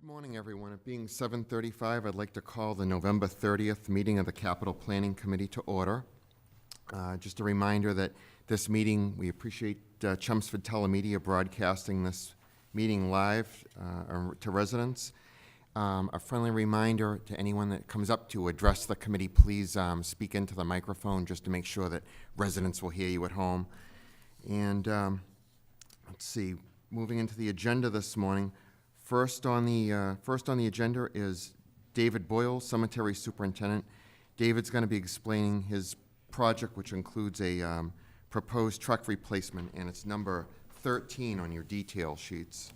Good morning, everyone. It being 7:35, I'd like to call the November 30th meeting of the Capital Planning Committee to order. Just a reminder that this meeting, we appreciate Chelmsford Telemedia broadcasting this meeting live to residents. A friendly reminder to anyone that comes up to address the committee, please speak into the microphone just to make sure that residents will hear you at home. And let's see, moving into the agenda this morning, First on the agenda is David Boyle, Cemetery Superintendent. David's going to be explaining his project, which includes a proposed truck replacement, and it's number 13 on your detail sheets.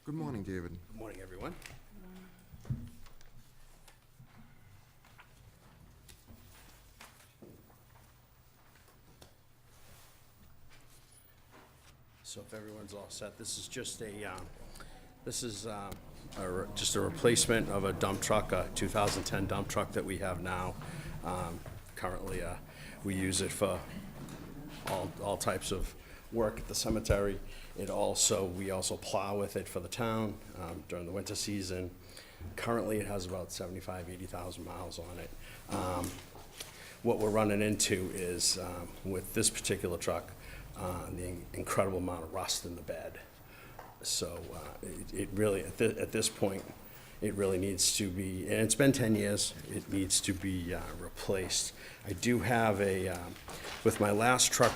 Good morning, David. Good morning, everyone. So if everyone's all set, this is just just a replacement of a dump truck, a 2010 dump truck that we have now. Currently, we use it for all types of work at the cemetery. We also plow with it for the town during the winter season. Currently, it has about 80,000 miles on it. What we're running into is, with this particular truck, the incredible amount of rust in the bed. So it really, at this point, it really needs to be, and it's been 10 years, it needs to be replaced. I do have with my last truck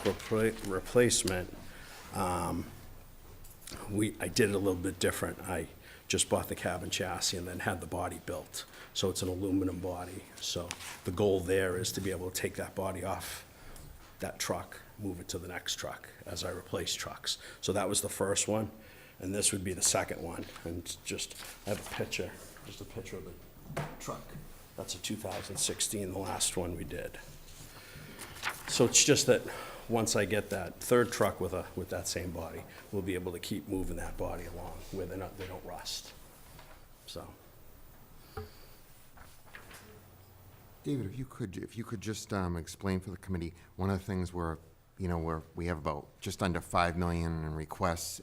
replacement, I did it a little bit different. I just bought the cabin chassis and then had the body built. So it's an aluminum body. So the goal there is to be able to take that body off that truck, move it to the next truck as I replace trucks. So that was the first one. And this would be the second one. And I have a picture of the truck. That's a 2016, the last one we did. So it's just that once I get that third truck with that same body, we'll be able to keep moving that body along where they don't rust. So. David, if you could just explain for the committee, one of the things where we have about just under $5 million in requests,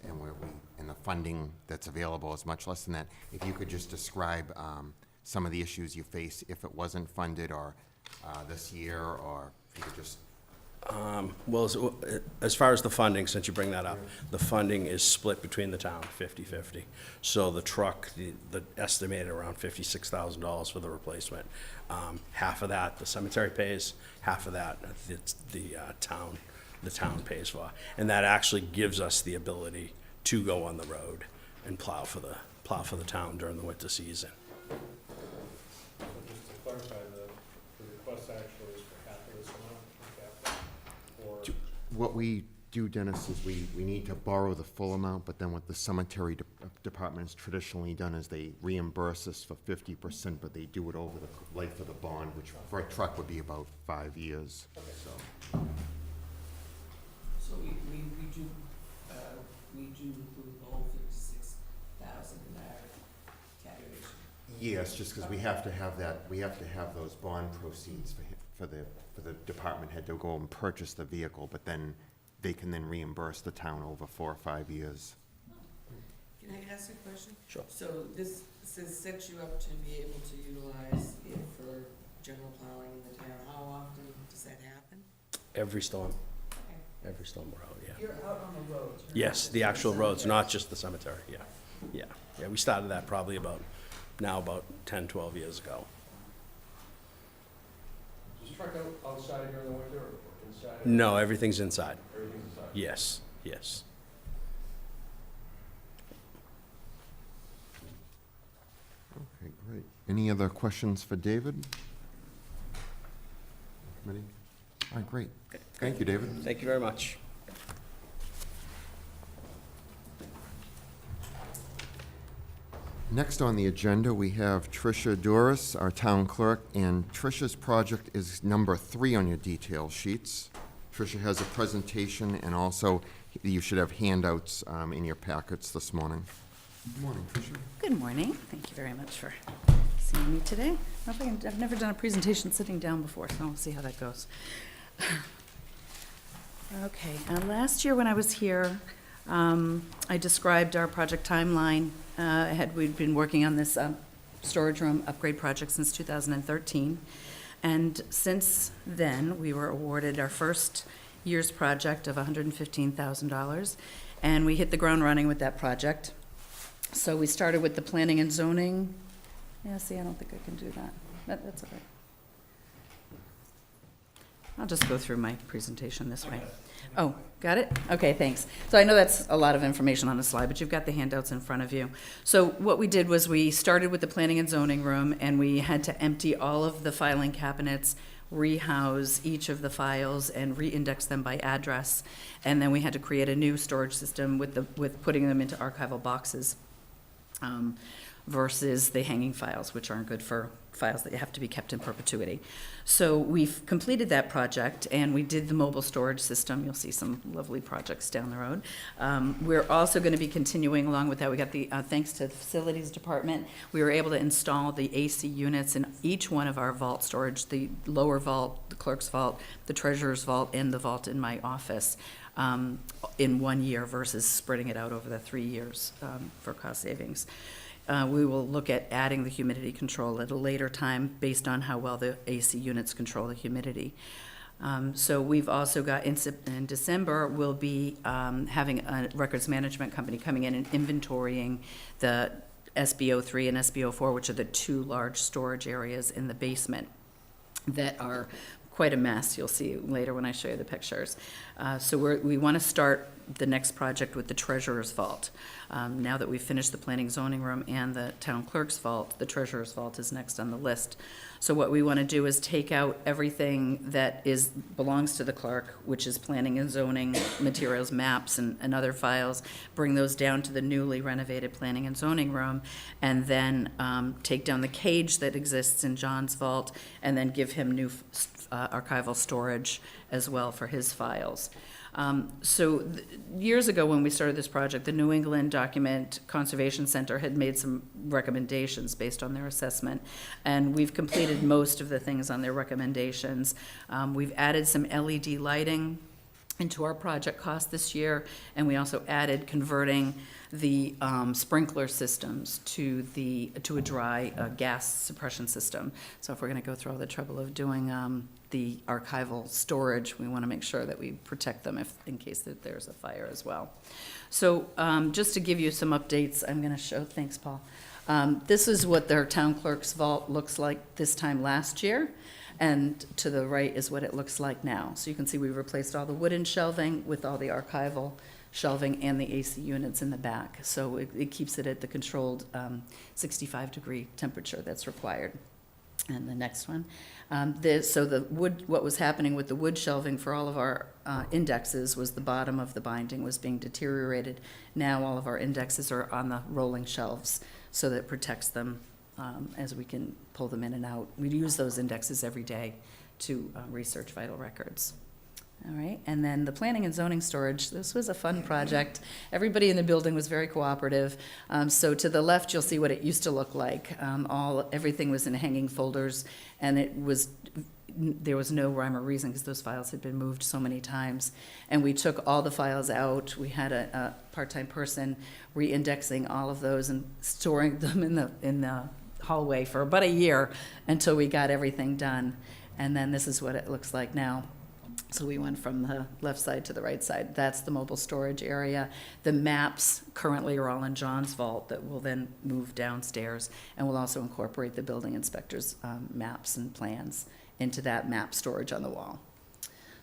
and the funding that's available is much less than that. If you could just describe some of the issues you face if it wasn't funded, or this year, or if you could just. Well, as far as the funding, since you bring that up, the funding is split between the town, 50-50. So the truck, the estimated around $56,000 for the replacement. Half of that the cemetery pays, half of that the town pays for, and that actually gives us the ability to go on the road and plow for the town during the winter season. So just to clarify, the request actually is for half of this amount, or What we do, Dennis, is we need to borrow the full amount, but then what the cemetery department has traditionally done is they reimburse us for 50%, but they do it over the life of the bond, which for a truck would be about 5 years. Okay. So. So we do include the whole 56,000 in our calculation. Yes, just because we have to have those bond proceeds for the department head to go and purchase the vehicle, but then they can then reimburse the town over 4 or 5 years. Can I ask a question? Sure. So this sets you up to be able to utilize it for general plowing in the town. How often does that happen? Every storm Okay. we're out, yeah. You're out on the roads. You're Yes, not the just actual roads, cemetery. not just the cemetery, yeah. We started that probably about 10, 12 years ago. is this truck outside during the winter or inside? No, everything's inside. Everything's inside? Yes. Okay, great. Any other questions for David? Committee? All right, great. Thank you, David. Thank you very much. Next on the agenda, we have Tricia Doris, our town clerk, and Tricia's project is number 3 on your detail sheets. Tricia has a presentation, and also you should have handouts in your packets this morning. Good morning, Tricia. Good morning. Thank you very much for seeing me today. I've never done a presentation sitting down before, so we'll see how that goes. Okay, last year when I was here, I described our project timeline We'd been working on this storage room upgrade project since 2013. And since then, we were awarded our first year's project of $115,000. And we hit the ground running with that project. So we started with the planning and zoning. Yeah, see, I don't think I can do that. That's okay. I'll just go through my presentation this way. Oh, got it? Okay, thanks. So I know that's a lot of information on a slide, but you've got the handouts in front of you. So what we did was we started with the planning and zoning room, and we had to empty all of the filing cabinets, rehouse each of the files, and re-index them by address. And then we had to create a new storage system with putting them into archival boxes versus the hanging files, which aren't good for files that have to be kept in perpetuity. So we've completed that project, and we did the mobile storage system. You'll see some lovely projects down the road. We're also going to be continuing along with that. We got the, thanks to the facilities department, we were able to install the AC units in each one of our vault storage, the lower vault, the clerk's vault, the treasurer's vault, and the vault in my office, in 1 year versus spreading it out over the 3 years for cost savings. We will look at adding the humidity control at a later time based on how well the AC units control the humidity. So we've also got, in December, we'll be having a records management company coming in and inventorying the SBO3 and SBO4, which are the 2 large storage areas in the basement that are quite a mess. You'll see later when I show you the pictures. So we want to start the next project with the treasurer's vault. Now that we've finished the planning zoning room and the town clerk's vault, the treasurer's vault is next on the list. So what we want to do is take out everything that belongs to the clerk, which is planning and zoning, materials, maps, and other files, bring those down to the newly renovated planning and zoning room, and then take down the cage that exists in John's vault, and then give him new archival storage as well for his files. Years ago when we started this project, the New England Document Conservation Center had made some recommendations based on their assessment, and we've completed most of the things on their recommendations. We've added some LED lighting into our project cost this year, and we also added converting the sprinkler systems to a dry gas suppression system. So if we're going to go through all the trouble of doing the archival storage, we want to make sure that we protect them in case that there's a fire as well. So just to give you some updates, I'm going to show, thanks Paul. This is what their town clerk's vault looks like this time last year. And to the right is what it looks like now. So you can see we replaced all the wooden shelving with all the archival shelving and the AC units in the back. So it keeps it at the controlled 65-degree temperature that's required. And the next one. What was happening with the wood shelving for all of our indexes was the bottom of the binding was being deteriorated. Now all of our indexes are on the rolling shelves, so that it protects them as we can pull them in and out. We use those indexes every day to research vital records. All right, and then the planning and zoning storage, this was a fun project. Everybody in the building was very cooperative. So to the left, you'll see what it used to look like. Everything was in hanging folders, and there was no rhyme or reason because those files had been moved so many times. And we took all the files out. We had a part-time person re-indexing all of those and storing them in the hallway for about a year until we got everything done. And then this is what it looks like now. So we went from the left side to the right side. That's the mobile storage area. The maps currently are all in John's vault that will then move downstairs, and we'll also incorporate the building inspector's maps and plans into that map storage on the wall.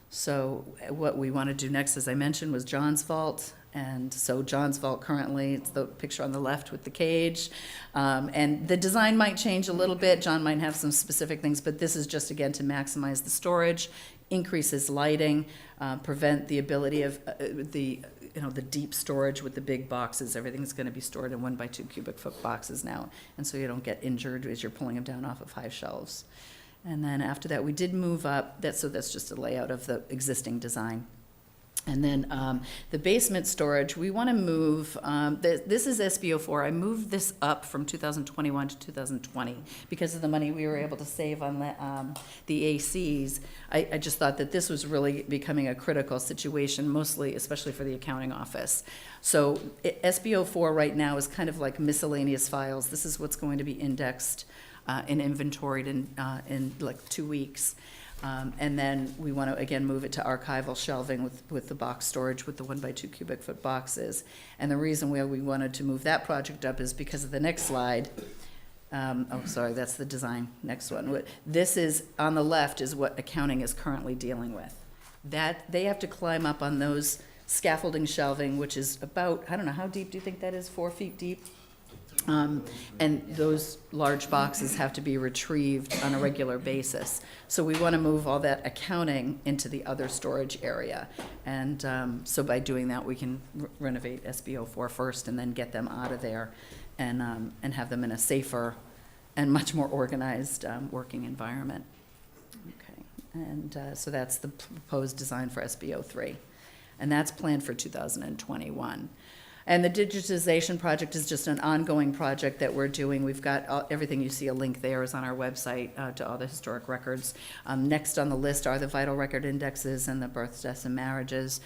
So what we want to do next, as I mentioned, was John's vault. And so John's vault currently, it's the picture on the left with the cage. And the design might change a little bit. John might have some specific things, but this is just, again, to maximize the storage, increases lighting, prevent the ability of the deep storage with the big boxes. Everything's going to be stored in 1 by 2 cubic foot boxes now. And so you don't get injured as you're pulling them down off of high shelves. And then after that, we did move up. So that's just a layout of the existing design. And then the basement storage, we want to move, this is SB04. I moved this up from 2021 to 2020 because of the money we were able to save on the ACs. I just thought that this was really becoming a critical situation, mostly, especially for the accounting office. So SB04 right now is kind of like miscellaneous files. This is what's going to be indexed and inventoried in like 2 weeks. And then we want to, again, move it to archival shelving with the box storage with the 1x2 cubic foot boxes. And the reason why we wanted to move that project up is because of the next slide. Sorry, that's the design, next one. This is, on the left, is what accounting is currently dealing with. That, they have to climb up on those scaffolding shelving, which is about, I don't know, how deep do you think that is, 4 feet deep? And those large boxes have to be retrieved on a regular basis. So we want to move all that accounting into the other storage area. And so by doing that, we can renovate SB04 first and then get them out of there and have them in a safer and much more organized working environment. Okay, and so that's the proposed design for SB03. And that's planned for 2021. And the digitization project is just an ongoing project that we're doing. We've got everything you see, a link there is on our website to all the historic records. Next on the list are the vital record indexes and the births, deaths, and marriages.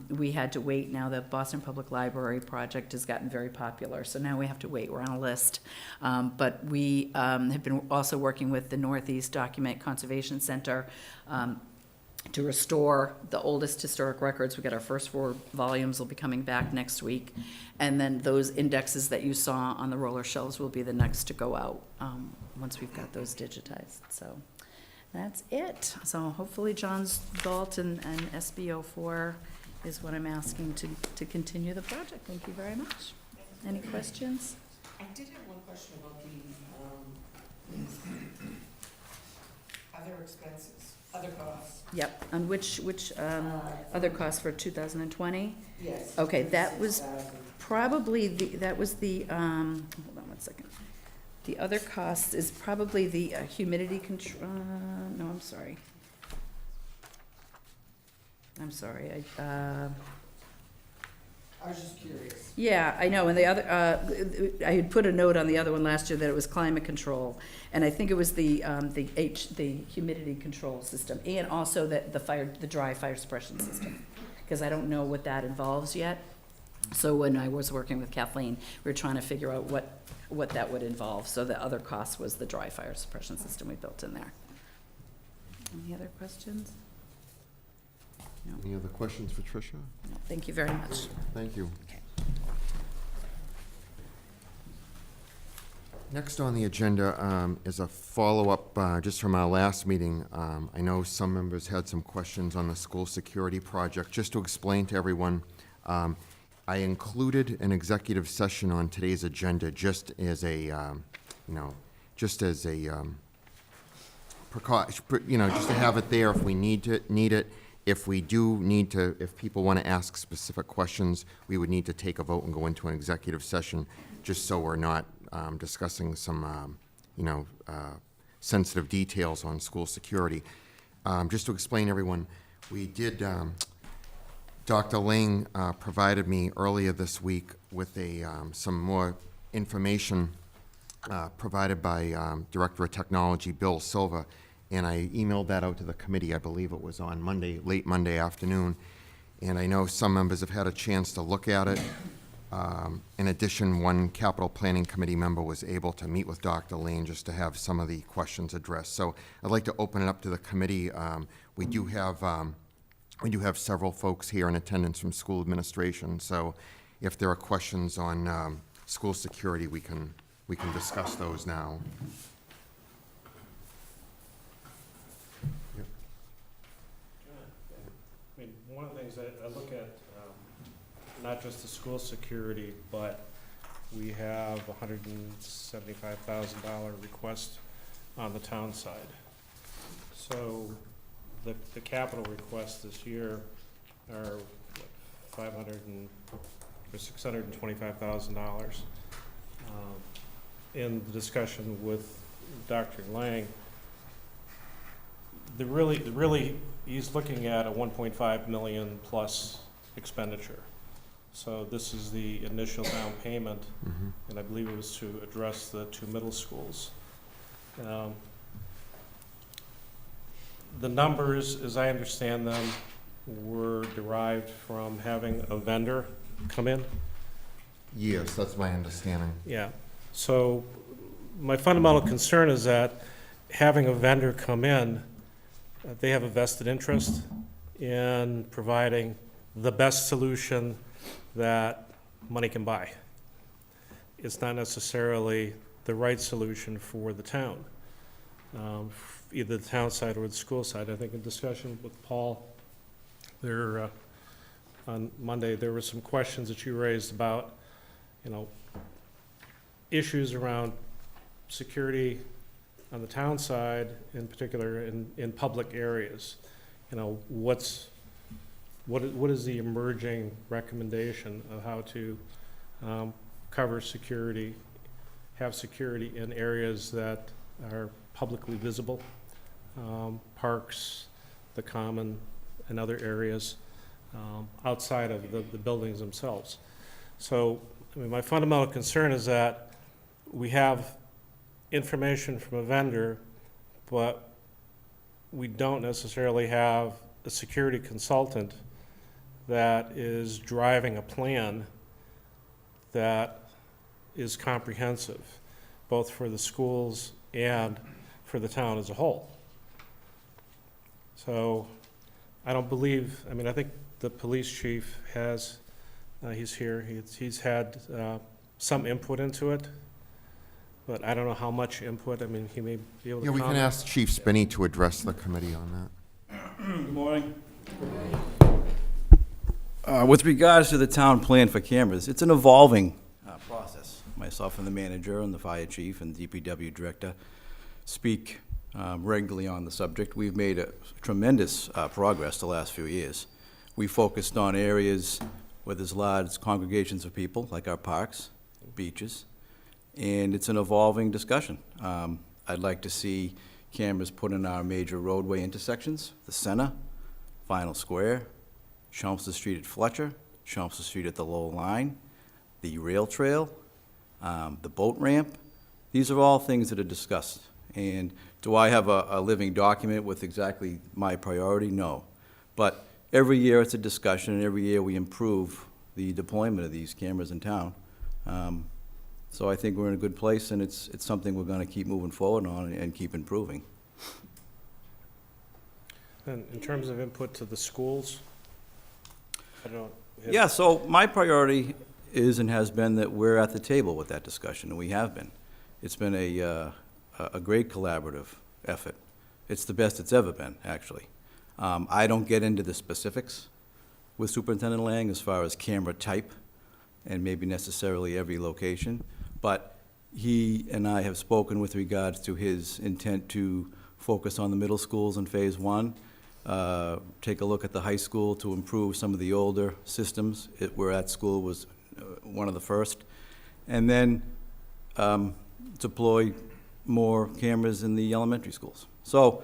We had to wait. Now the Boston Public Library project has gotten very popular, so now we have to wait. We're on a list. But we have been also working with the Northeast Document Conservation Center to restore the oldest historic records. We got our first 4 volumes will be coming back next week. And then those indexes that you saw on the roller shelves will be the next to go out once we've got those digitized. So that's it. So hopefully John's Vault and SB04 is what I'm asking to continue the project. Thank you very much. Any questions? I did have one question about the other expenses, other costs. Yep. On which other costs for 2020? Yes. Okay, that was probably hold on one second. The other cost is probably the humidity control, no, I'm sorry. I was just curious. Yeah, I know, and the other, I had put a note on the other one last year that it was climate control, and I think it was the humidity control system, and also the dry fire suppression system, because I don't know what that involves yet. So when I was working with Kathleen, we were trying to figure out what that would involve, so the other cost was the dry fire suppression system we built in there. Any other questions? Any other questions for Tricia? No, thank you very much. Thank you. Okay. Next on the agenda is a follow-up just from our last meeting. I know some members had some questions on the school security project. Just to explain to everyone, I included an executive session on today's agenda just as a, just as a precaution, just to have it there if we need it. If we do need to, if people want to ask specific questions, we would need to take a vote and go into an executive session, just so we're not discussing some, sensitive details on school security. Just to explain, everyone, we did, Dr. Ling provided me earlier this week with some more information provided by Director of Technology, Bill Silva, and I emailed that out to the committee. I believe it was on Monday, late Monday afternoon, and I know some members have had a chance to look at it. In addition, one capital planning committee member was able to meet with Dr. Lane just to have some of the questions addressed. So I'd like to open it up to the committee. We do have several folks here in attendance from school administration. So if there are questions on school security, we can discuss those now. I mean, one of the things that I look at, not just the school security, but we have a $175,000 request on the town side. So the capital requests this year are $625,000. In the discussion with Dr. Lang, he's looking at a 1.5 million plus expenditure. So this is the initial down payment, and I believe it was to address the 2 middle schools. The numbers, as I understand them, were derived from having a vendor come in. Yes, that's my understanding. Yeah, so my fundamental concern is that having a vendor come in, they have a vested interest in providing the best solution that money can buy. It's not necessarily the right solution for the town, either the town side or the school side. I think in discussion with Paul, there, on Monday, there were some questions that you raised about, issues around security on the town side, in particular in public areas. What is the emerging recommendation of how to cover security, have security in areas that are publicly visible, parks, the common, and other areas outside of the buildings themselves. So, my fundamental concern is that we have information from a vendor, but we don't necessarily have a security consultant that is driving a plan that is comprehensive, both for the schools and for the town as a whole. So I don't believe, I think the police chief has, he's here, he's had some input into it, but I don't know how much input. He may be able to Yeah, we can comment. ask Chief Spinney to address the committee on that. Good morning. With regards to the town plan for cameras, it's an evolving process. Myself and the manager and the fire chief and DPW director speak regularly on the subject. We've made a tremendous progress the last few years. We focused on areas where there's large congregations of people, like our parks, beaches, and it's an evolving discussion. I'd like to see cameras put in our major roadway intersections, the center, Final Square, Chelmsford Street at Fletcher, Chelmsford Street at the Low Line, the rail trail, the boat ramp. These are all things that are discussed. And do I have a living document with exactly my priority? No. But every year it's a discussion, and every year we improve the deployment of these cameras in town. So I think we're in a good place, and it's something we're going to keep moving forward on and keep improving. And in terms of input to the schools, I don't know. Yeah, so my priority is and has been that we're at the table with that discussion, and we have been. It's been a great collaborative effort. It's the best it's ever been, actually. I don't get into the specifics with Superintendent Lang as far as camera type and maybe necessarily every location, but he and I have spoken with regards to his intent to focus on the middle schools in Phase 1, take a look at the high school to improve some of the older systems where that school was one of the first, and then deploy more cameras in the elementary schools. So,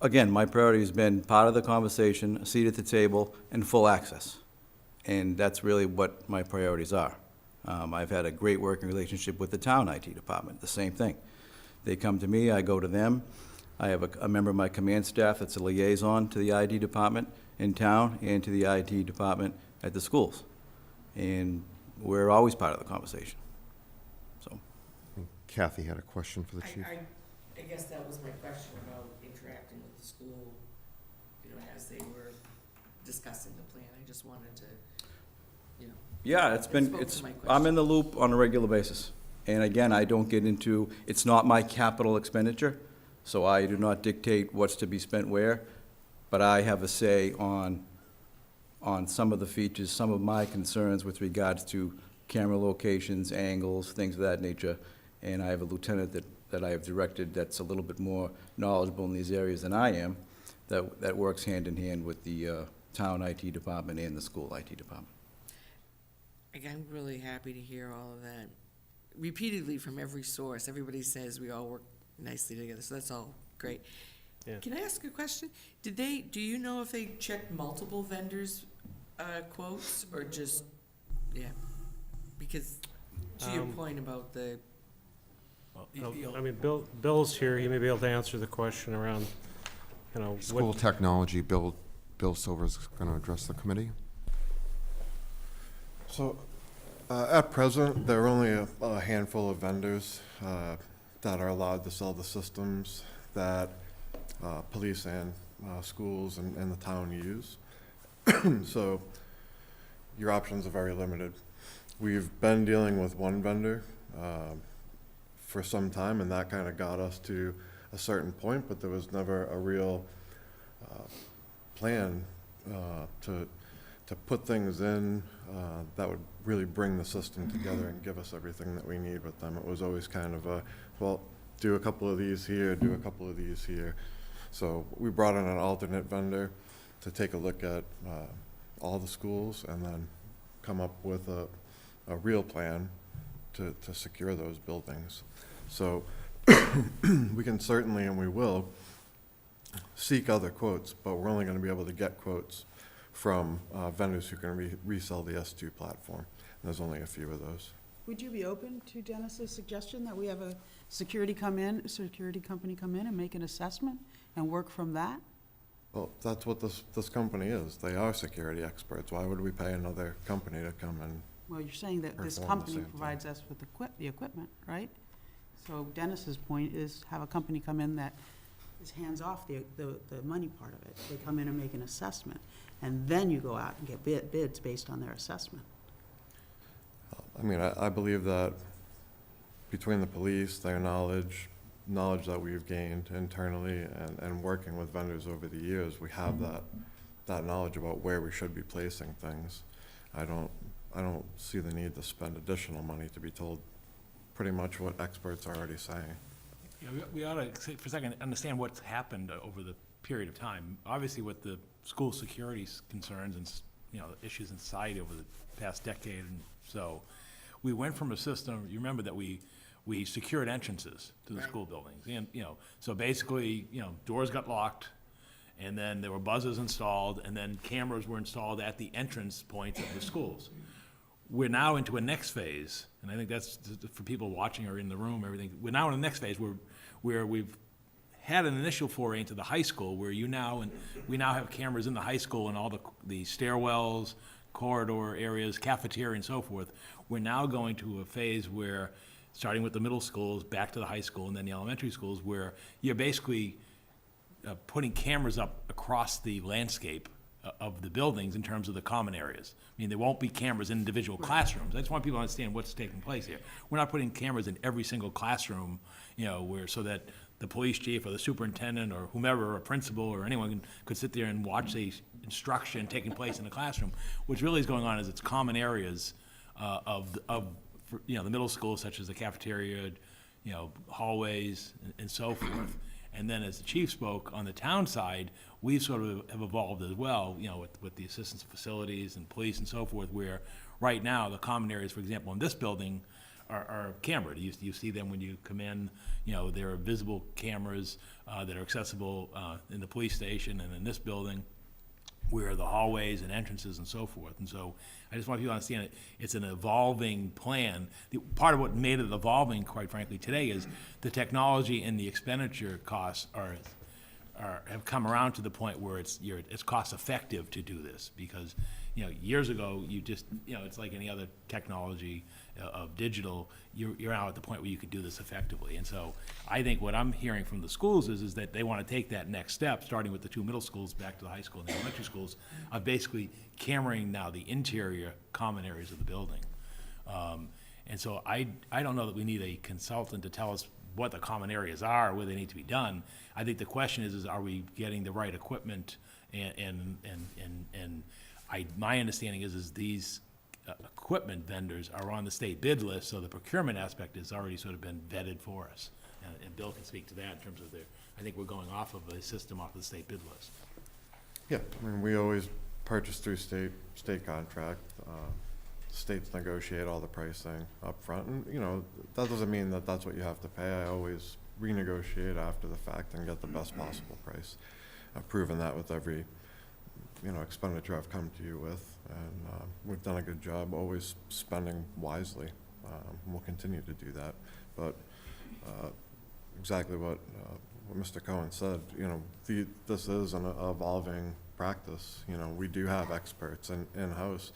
again, my priority has been part of the conversation, a seat at the table, and full access. And that's really what my priorities are. I've had a great working relationship with the town IT department, the same thing. They come to me, I go to them. I have a member of my command staff that's a liaison to the IT department in town and to the IT department at the schools. And we're always part of the conversation. So, Kathy had a question for the chief. I guess that was my question about interacting with the school, as they were discussing the plan. I just wanted to, yeah, It spoke to my question. I'm in the loop on a regular basis. And again, I don't get into, it's not my capital expenditure, so I do not dictate what's to be spent where, but I have a say on some of the features, some of my concerns with regards to camera locations, angles, things of that nature. And I have a lieutenant that I have directed that's a little bit more knowledgeable in these areas than I am, that works hand in hand with the town IT department and the school IT department. I'm really happy to hear all of that. Repeatedly from every source, everybody says we all work nicely together, so that's all great. Can I ask a question? Do you know if they checked multiple vendors' quotes, or just, yeah? Because to your point about the, I mean, Bill's here, he may be able to answer the question around, School technology, Bill Silver's going to address the committee. So, at present, there are only a handful of vendors that are allowed to sell the systems that police and schools and the town use. So, your options are very limited. We've been dealing with one vendor for some time, and that kind of got us to a certain point, but there was never a real plan to put things in that would really bring the system together and give us everything that we need with them. It was always kind of a, well, do a couple of these here, do a couple of these here. So we brought in an alternate vendor to take a look at all the schools and then come up with a real plan to secure those buildings. So we can certainly, and we will, seek other quotes, but we're only going to be able to get quotes from vendors who can resell the S2 platform. And there's only a few of those. Would you be open to Dennis's suggestion that we have a security company come in and make an assessment and work from that? Well, that's what this company is. They are security experts. Why would we pay another company to come and? Well, you're saying that this Perform the company same thing. provides us with the equipment, right? So Dennis's point is have a company come in that is hands-off the money part of it. They come in and make an assessment, and then you go out and get bids based on their assessment. I mean, I believe that between the police, their knowledge that we've gained internally and working with vendors over the years, we have that knowledge about where we should be placing things. I don't see the need to spend additional money to be told pretty much what experts are already saying. Yeah, we ought to, for a second, understand what's happened over the period of time. Obviously, with the school security concerns and, issues in society over the past decade and so, we went from a system, you remember that we secured entrances to the school buildings. And, so basically, doors got locked, and then there were buzzers installed, and then cameras were installed at the entrance points of the schools. We're now into a next phase, and I think that's for people watching or in the room, everything. We're now in the next phase where we've had an initial foray into the high school, where we now have cameras in the high school and all the stairwells, corridor areas, cafeteria, and so forth. We're now going to a phase where, starting with the middle schools, back to the high school, and then the elementary schools, where you're basically putting cameras up across the landscape of the buildings in terms of the common areas. I mean, there won't be cameras in individual classrooms. I just want people to understand what's taking place here. We're not putting cameras in every single classroom, so that the police chief or the superintendent or whomever, or a principal or anyone could sit there and watch the instruction taking place in the classroom. What's really is going on is it's common areas of the middle school, such as the cafeteria, hallways, and so forth. And then, as the chief spoke, on the town side, we sort of have evolved as well, with the assistance of facilities and police and so forth, where right now, the common areas, for example, in this building, are cambered. You see them when you come in, there are visible cameras that are accessible in the police station and in this building, where the hallways and entrances and so forth. And so I just want people to understand it's an evolving plan. Part of what made it evolving, quite frankly, today is the technology and the expenditure costs have come around to the point where it's cost effective to do this, because years ago you just it's like any other technology of digital. You're now at the point where you could do this effectively. And so I think what I'm hearing from the schools is that they want to take that next step, starting with the two middle schools back to the high school and the elementary schools, of basically cameraing now the interior common areas of the building. And so I don't know that we need a consultant to tell us what the common areas are, where they need to be done. I think the question is are we getting the right equipment? My understanding is these equipment vendors are on the state bid list, so the procurement aspect has already sort of been vetted for us. And Bill can speak to that in terms of I think we're going off of a system off of the state bid list. Yeah, I mean, we always purchase through state contract. States negotiate all the pricing up front, and that doesn't mean that that's what you have to pay. I always renegotiate after the fact and get the best possible price. I've proven that with every, expenditure I've come to you with, and we've done a good job always spending wisely. We'll continue to do that, but exactly what Mr. Cohen said, this is an evolving practice. We do have experts in-house.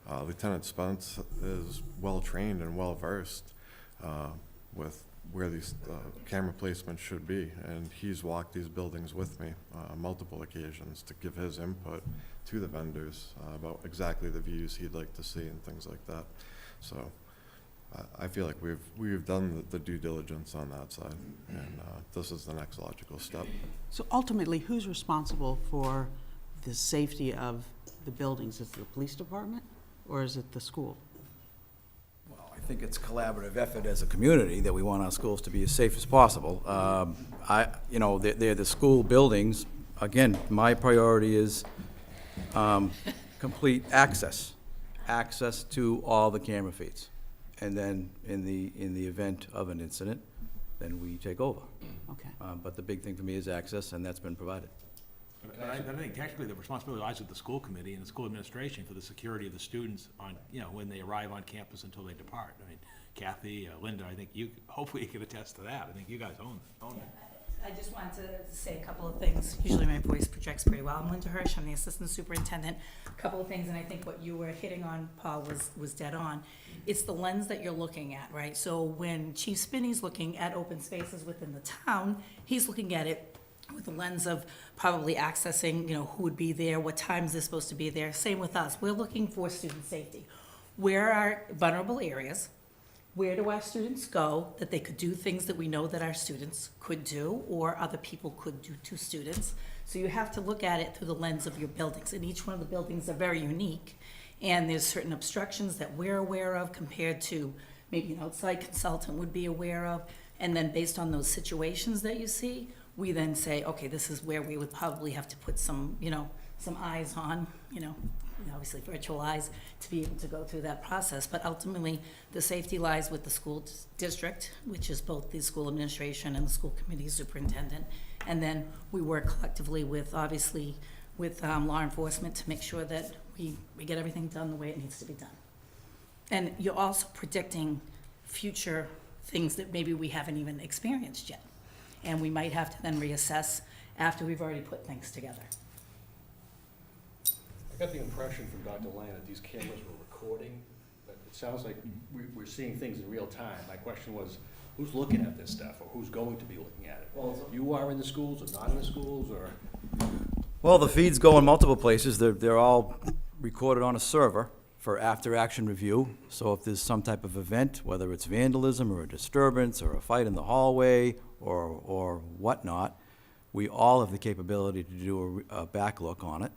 Lieutenant Spence is well-trained and well-versed with where these camera placements should be, and he's walked these buildings with me multiple occasions to give his input to the vendors about exactly the views he'd like to see and things like that. So I feel like we've done the due diligence on that side, and this is the next logical step. So ultimately, who's responsible for the safety of the buildings? Is it the police department, or is it the school? Well, I think it's collaborative effort as a community that we want our schools to be as safe as possible. They're the school buildings. Again, my priority is complete access to all the camera feeds. And then in the event of an incident, then we take over. Okay. But the big thing for me is access, and that's been provided. But I think technically the responsibility lies with the school committee and the school administration for the security of the students on, when they arrive on campus until they depart. I mean, Kathy, Linda, I think hopefully you can attest to that. I think you guys own it. I just wanted to say a couple of things. Usually my voice projects pretty well. I'm Linda Hirsch, I'm the assistant superintendent. A couple of things, and I think what you were hitting on, Paul, was dead on. It's the lens that you're looking at, right? So when Chief Spinney's looking at open spaces within the town, he's looking at it with the lens of probably accessing, who would be there, what times they're supposed to be there. Same with us. We're looking for student safety. Where are vulnerable areas? Where do our students go that they could do things that we know that our students could do or other people could do to students? So you have to look at it through the lens of your buildings, and each one of the buildings are very unique. And there's certain obstructions that we're aware of compared to maybe an outside consultant would be aware of. And then based on those situations that you see, we then say, okay, this is where we would probably have to put some, some eyes on, obviously virtual eyes, to be able to go through that process. But ultimately, the safety lies with the school district, which is both the school administration and the school committee superintendent. And then we work collectively with, obviously, with law enforcement to make sure that we get everything done the way it needs to be done. And you're also predicting future things that maybe we haven't even experienced yet. And we might have to then reassess after we've already put things together. I got the impression from Dr. Lane that these cameras were recording, but it sounds like we're seeing things in real time. My question was, who's looking at this stuff, or who's going to be looking at it? You are in the schools, or not in the schools, or? Well, the feeds go in multiple places. They're all recorded on a server for after-action review. So if there's some type of event, whether it's vandalism or a disturbance or a fight in the hallway or whatnot, we all have the capability to do a back look on it.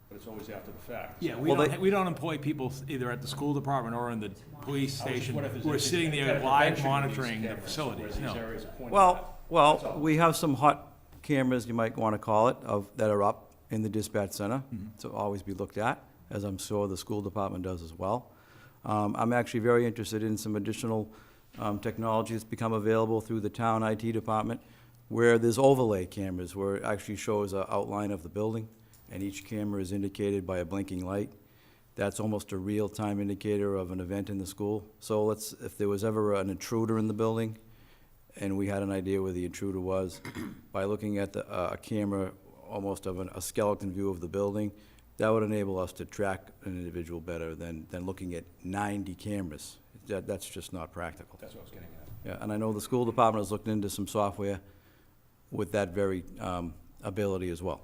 But it's always after the fact. Yeah, Well, we don't employ people either at the school department or in the police station What if there's who are a- sitting you've there got a live prevention of these monitoring the cameras, facilities, where these areas are pointed at. Well, we have some hot cameras, you might want to call it, that are up in the dispatch center to always be looked at, as I'm sure the school department does as well. I'm actually very interested in some additional technology that's become available through the town IT department, where there's overlay cameras, where it actually shows an outline of the building, and each camera is indicated by a blinking light. That's almost a real-time indicator of an event in the school. So if there was ever an intruder in the building, and we had an idea where the intruder was, by looking at a camera, almost of a skeleton view of the building, that would enable us to track an individual better than looking at 90 cameras. That's just not practical. That's what I was getting at. Yeah, and I know the school department has looked into some software with that very ability as well.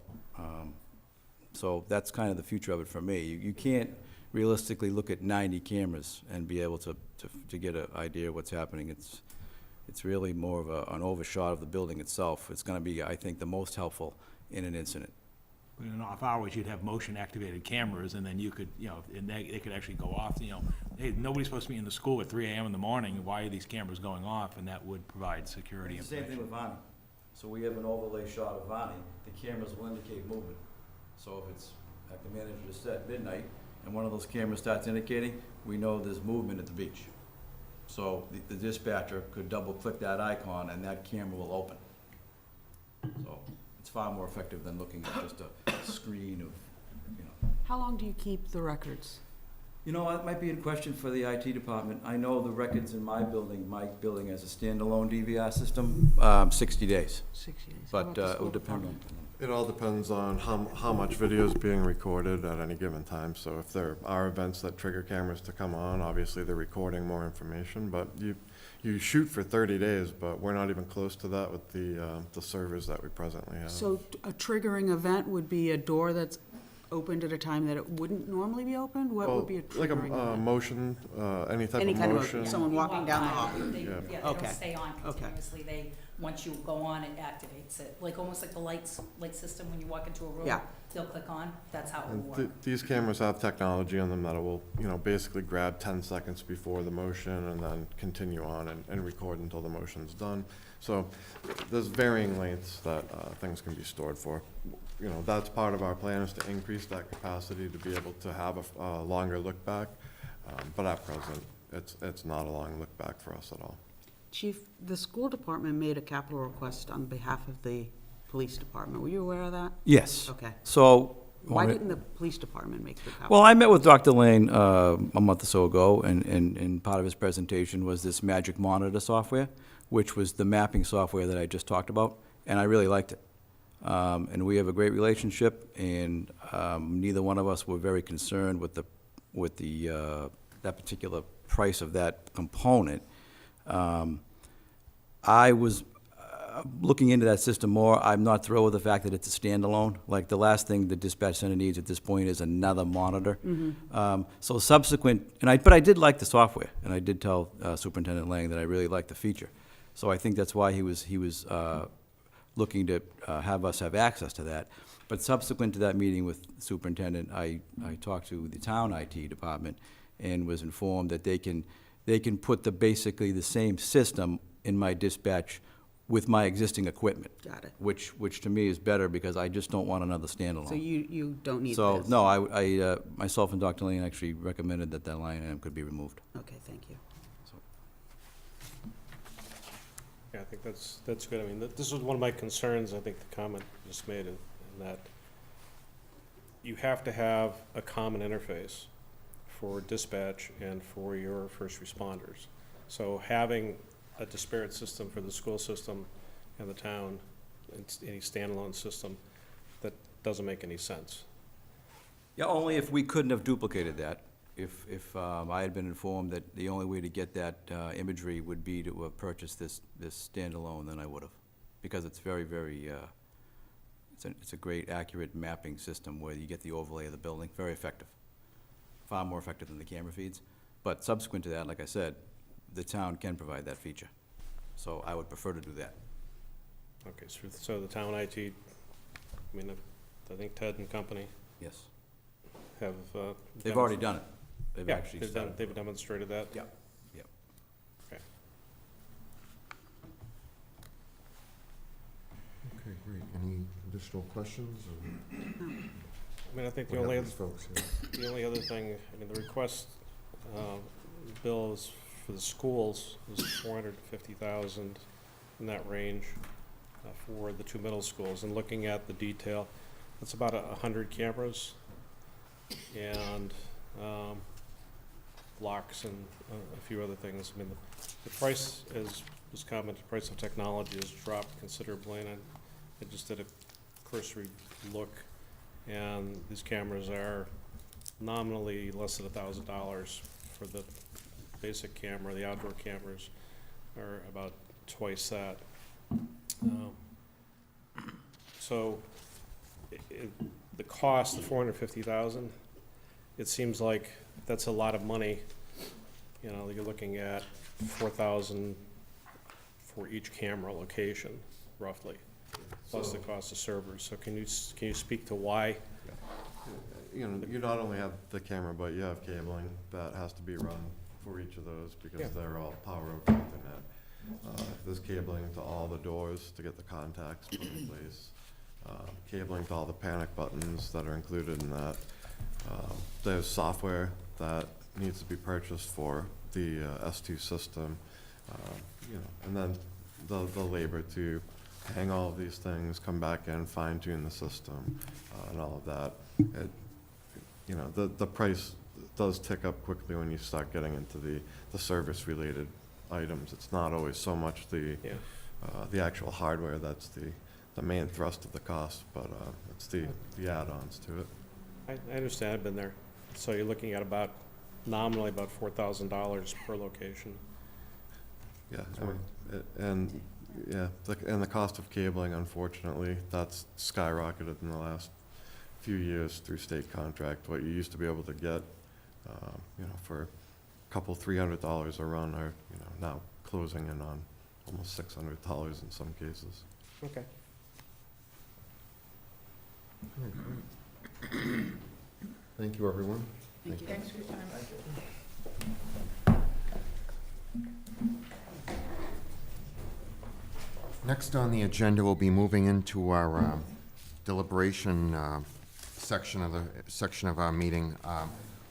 So that's kind of the future of it for me. You can't realistically look at 90 cameras and be able to get an idea of what's happening. It's really more of an overshot of the building itself. It's gonna be, I think, the most helpful in an incident. In off hours, you'd have motion-activated cameras, and then you could, and they could actually go off, hey, nobody's supposed to be in the school at 3 a.m. in the morning, why are these cameras going off? And that would provide security It's the information. same thing with Varney. So we have an overlay shot of Varney. The cameras will indicate movement. So if it's, like the manager just said, midnight, and one of those cameras starts indicating, we know there's movement at the beach. So the dispatcher could double-click that icon and that camera will open. So it's far more effective than looking at just a screen of, you know. How long do you keep the records? You know, that might be a question for the IT department. I know the records in my building as a standalone DVR system, 60 days. 60 days. How But about the it school would depend on. department? It all depends on how much video is being recorded at any given time. So if there are events that trigger cameras to come on, obviously they're recording more information. But you shoot for 30 days, but we're not even close to that with the servers that we presently have. So a triggering event would be a door that's opened at a time that it wouldn't normally be opened? What would be a Like triggering a event? motion, any type Any of kind of motion. someone walking down the hall? They- Yeah. Yeah, they Okay. don't stay on Okay. continuously, they, once you go on, it activates it, like, almost like the light system, when you walk into a room. Yeah. They'll click on, that's how it will And work. these cameras have technology on them that will, basically grab 10 seconds before the motion and then continue on and record until the motion's done. So there's varying lengths that things can be stored for. That's part of our plan, is to increase that capacity to be able to have a longer look back. But at present, it's not a long look back for us at all. Chief, the school department made a capital request on behalf of the police department. Were you aware of that? Yes. Okay. So. Why didn't the police department make the capital? Well, I met with Dr. Lane a month or so ago, and part of his presentation was this Magic Monitor software, which was the mapping software that I just talked about, and I really liked it. And we have a great relationship, and neither one of us were very concerned with that particular price of that component. I was looking into that system more. I'm not thrilled with the fact that it's a standalone. Like, the last thing the dispatch center needs at this point is another monitor. So subsequent, but I did like the software, and I did tell Superintendent Lang that I really liked the feature. So I think that's why he was looking to have us have access to that. But subsequent to that meeting with the superintendent, I talked to the town IT department and was informed that they can put basically the same system in my dispatch with my existing equipment. Got it. Which to me is better, because I just don't want another standalone. So you don't need this? So, no, I myself and Dr. Lane actually recommended that line item could be removed. Okay, thank you. Yeah, I think that's good. I mean, this was one of my concerns, I think the comment just made, in that you have to have a common interface for dispatch and for your first responders. So having a disparate system for the school system and the town, any standalone system, that doesn't make any sense. Yeah, only if we couldn't have duplicated that. If I had been informed that the only way to get that imagery would be to have purchased this standalone, then I would have. Because it's very, very, it's a great, accurate mapping system where you get the overlay of the building, very effective. Far more effective than the camera feeds. But subsequent to that, like I said, the town can provide that feature. So I would prefer to do that. Okay, so the town IT, I mean, I think Ted and company Yes. have. They've already done it. They've Yeah, actually they've started. they've demonstrated that. Yep, yep. Okay. Okay, great. Any additional questions? I mean, I think the What only happens, folks? Yeah. The only other thing, I mean, the request, bill is for the schools is 450,000, in that range, for the two middle schools. And looking at the detail, that's about 100 cameras and locks and a few other things. I mean, the price, as was commented, the price of technology has dropped considerably, and I just did a cursory look, and these cameras are nominally less than $1,000 for the basic camera. The outdoor cameras are about twice that. So the cost, the 450,000, it seems like that's a lot of money. You know, you're looking at 4,000 for each camera location, roughly, plus the cost of servers. So can you speak to why? You not only have the camera, but you have cabling that has to be run for each of those, because Yeah. they're all power over Ethernet. There's cabling to all the doors to get the contacts put in place. Cabling to all the panic buttons that are included in that. There's software that needs to be purchased for the S2 system, you know, and then the labor to hang all of these things, come back in, fine tune the system, and all of that. You know, the price does tick up quickly when you start getting into the service-related items. It's not always so much the actual hardware that's the main thrust of the cost, but it's the add-ons to it. I understand, I've been there. So you're looking at about, nominally about $4,000 per location. Yeah, I mean, and, yeah, and the cost of cabling, unfortunately, that's skyrocketed in the last few years through state contract. What you used to be able to get, you know, for a couple, $300 a run are, you know, now closing in on almost $600 in some cases. Okay. Thank you, everyone. Thank you. Thanks for your time. Next on the agenda, we'll be moving into our deliberation section of our meeting.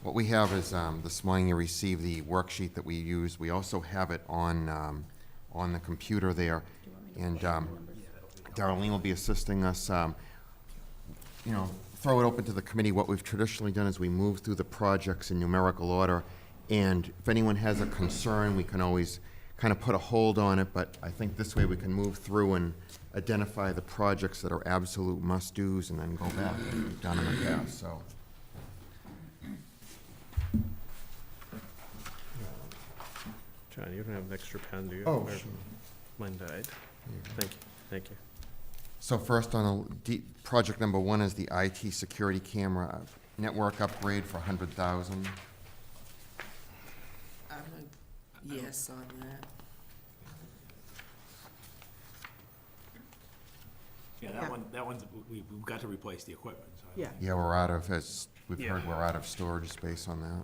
What we have is, this morning you received the worksheet that we use. We also have it on the computer there. And Darlene will be assisting us. You know, throw it open to the committee. What we've traditionally done is we move through the projects in numerical order. And if anyone has a concern, we can always kind of put a hold on it, but I think this way we can move through and identify the projects that are absolute must-dos and then go back, like we've done in the past, so. John, you don't have an extra pen, do you? Oh, Or- sure. Mine died. Thank you, thank you. So first project number one is the IT security camera network upgrade for $100,000. I'm a yes on that. Yeah, Yeah. that one's, we've got to replace the equipment, so. Yeah. Yeah, we're out of, as we've heard, Yeah. we're out of storage space on that.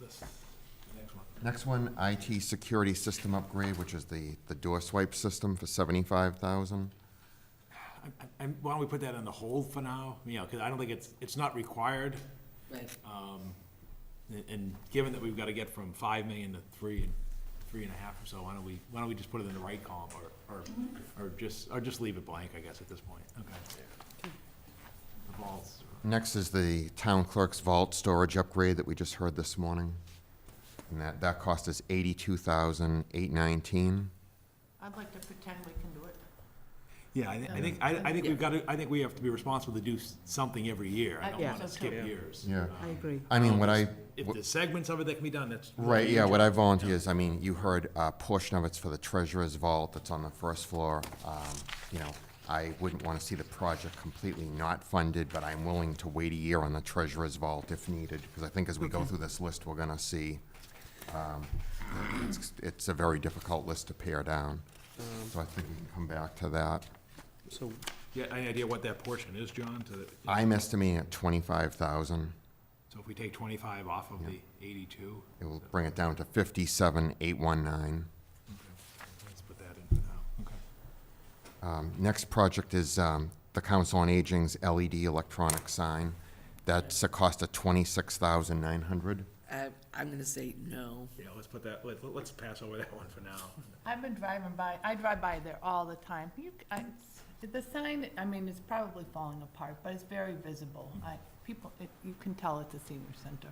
This, the next one. Next one, IT security system upgrade, which is the door swipe system for $75,000. Why don't we put that on the hold for now? You know, because I don't think it's not required. Right. And given that we've got to get from 5 million to 3.5 or so, why don't we just put it in the right column or just leave it blank, I guess, at this point. Okay. The vaults. Next is the town clerk's vault storage upgrade that we just heard this morning. And that cost us $82,819. I'd like to pretend we can do it. Yeah, I think we've got to, I think we have to be responsible to do something every year. I don't Yeah. want to skip years. Yeah. I agree. I mean, If there's segments of it that can be done, that's. right, yeah, what I volunteer is, I mean, you heard a portion of it's for the treasurer's vault that's on the first floor. You know, I wouldn't want to see the project completely not funded, but I'm willing to wait a year on the treasurer's vault if needed, because I think as we go through this list, we're gonna see, it's a very difficult list to pare down. So I think we can come back to that. So, Yeah, any idea what that portion is, John? I'm estimating at 25,000. So if we take 25 off of the 82, It will bring it down to 57,819. let's put that in for now. Okay. Next project is the Council on Aging's LED electronic sign. That's a cost of $26,900. I'm gonna say no. Yeah, let's put that, let's pass over that one for now. I've been driving by, I drive by there all the time. The sign, I mean, it's probably falling apart, but it's very visible. You can tell it's a senior center.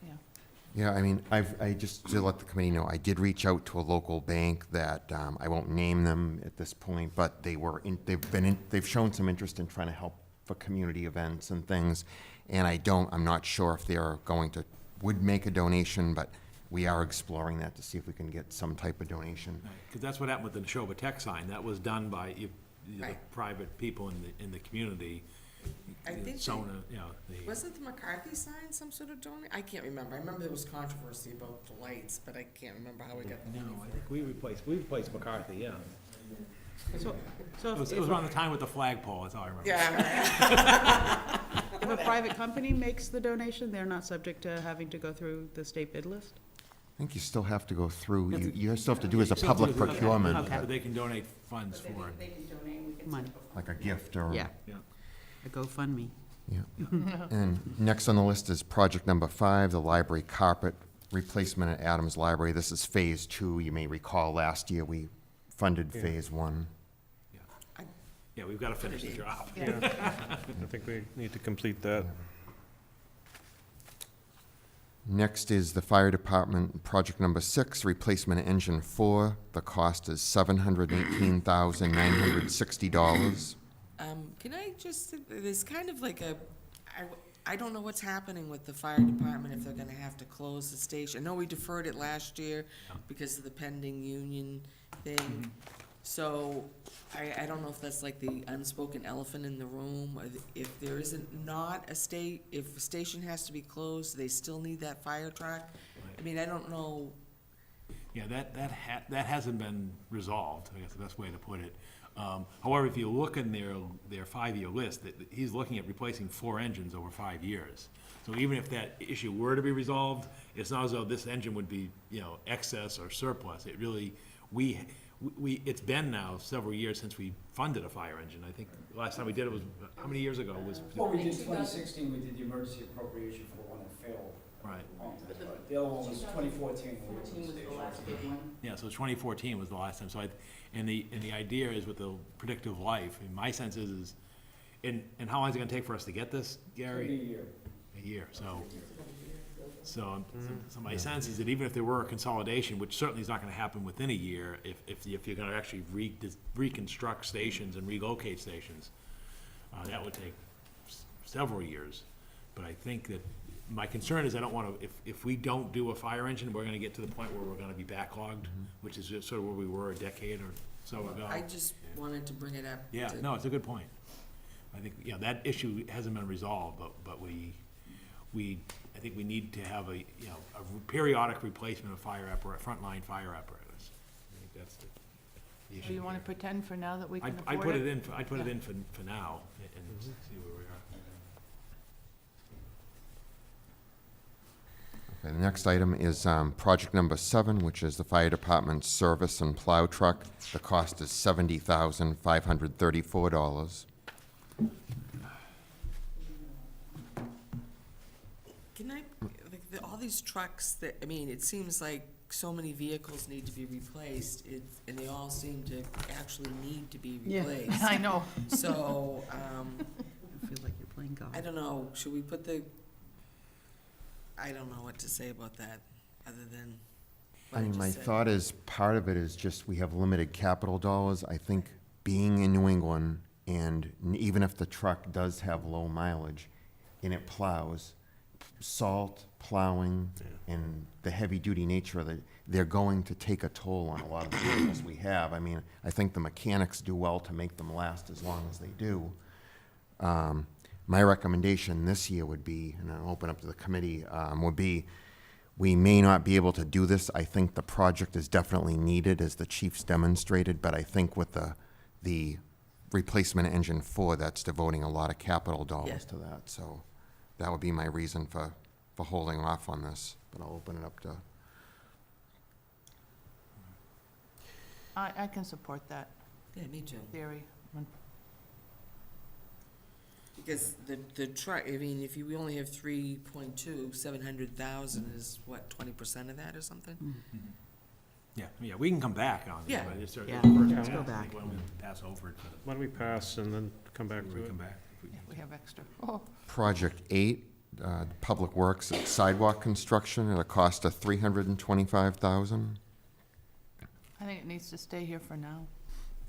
Yeah. Yeah, I mean, just to let the committee know, I did reach out to a local bank that, I won't name them at this point, but they've shown some interest in trying to help for community events and things. And I'm not sure if they're would make a donation, but we are exploring that to see if we can get some type of donation. Because that's what happened with the Neshoba Tech sign. That was done by the Right. private people in the community. I think Sona, you know, Wasn't the McCarthy sign some sort of donation? I can't remember. I remember there was controversy about the lights, but I can't remember how we got the money No, I for think we replaced McCarthy, yeah. So It was around the time with the flagpole, that's all I remember. it. Yeah. if a private company makes the donation, they're not subject to having to go through the state bid list? I think you still have to go through, you still have to do as a public procurement, Okay. But they can donate funds for it. They can donate, we can. Money. like a gift or. Yeah, Yeah. a GoFundMe. Yeah. And next on the list is project number 5, the library carpet replacement at Adams Library. This is Phase 2. You may recall last year we funded Yeah. Phase 1. Yeah, we've got to finish the job. Yeah. I think we need to complete that. Next is the Fire Department, project number 6, replacement engine 4. The cost is $718,960. Can I just, there's kind of like I don't know what's happening with the fire department, if they're gonna have to close the station. I know we deferred it last year because of the pending union thing. So, I don't know if that's like the unspoken elephant in the room, or if there isn't not a if a station has to be closed, they still need that fire truck. I mean, I don't know, Yeah, that hasn't been resolved, I guess the best way to put it. However, if you look in their 5-year list, he's looking at replacing 4 engines over 5 years. So even if that issue were to be resolved, it's not as though this engine would be, excess or surplus. It really, it's been now several years since we funded a fire engine. I think the last time we did it was, how many years ago was? Well, we did 2016, we did the emergency appropriation for the one that failed. Right. The other one was 2014. when we did the station. Yeah, so 2014 was the last time. So and the idea is with the predictive life, and my sense is, and how long is it gonna take for us to get this, Gary? Maybe a year. A year, so my sense is that even if there were a consolidation, which certainly is not gonna happen within a year, if you're gonna actually reconstruct stations and relocate stations, that would take several years. But I think that, my concern is I don't wanna, if we don't do a fire engine, we're gonna get to the point where we're gonna be backlogged, which is just sort of where we were a decade or so ago. I just wanted to bring it up. Yeah, no, it's a good point. I think, that issue hasn't been resolved, but I think we need to have a periodic replacement of frontline fire apparatus. I think that's the issue. Do you want to here. pretend for now that we can afford it? I'd put it in, I'd put it in for now and see where we are. Okay, the next item is project number 7, which is the Fire Department's service and plow truck. The cost is $70,534. Can I, all these trucks that, I mean, it seems like so many vehicles need to be replaced, and they all seem to actually need to be Yeah. replaced. I know. So, I feel like you're playing golf. I don't know, should we put I don't know what to say about that, other than what I mean, just my said. thought is, part of it is just we have limited capital dollars. I think being in New England, and even if the truck does have low mileage, and it plows, salt, plowing, and the heavy-duty nature of it, they're going to take a toll on a lot of the vehicles we have. I mean, I think the mechanics do well to make them last as long as they do. My recommendation this year would be, and I'll open up to the committee, would be, we may not be able to do this. I think the project is definitely needed, as the chief's demonstrated, but I think with the replacement engine 4, that's devoting a lot of capital dollars Yeah. to that. So that would be my reason for holding off on this, but I'll open it up to. I can support that Yeah, me too. theory. Because the truck, I mean, if we only have 3.2, 700,000 is what, 20% of that or something? Yeah, we can come back on it. Yeah. But it's sort of Yeah, the first let's pass. go I back. think why don't we pass over it for the, Why don't we pass and then come back to we it? come back. if we- Yeah, we have extra. Oh, Project 8, Public Works sidewalk construction at a cost of $325,000. I think it needs to stay here for now.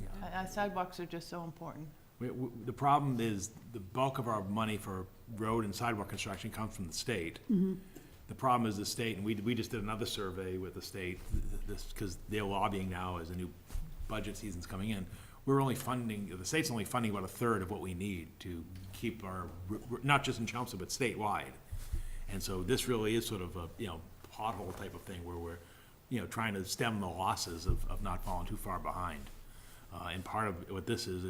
Yeah. Sidewalks are just so important. The problem is, the bulk of our money for road and sidewalk construction comes from the state. The problem is the state, and we just did another survey with the state, because they're lobbying now as the new budget season's coming in. We're only funding, the state's only funding about 1/3 of what we need to keep our, not just in Chelmsford, but statewide. And so this really is sort of a, pothole type of thing where we're, trying to stem the losses of not falling too far behind. And part of what this is,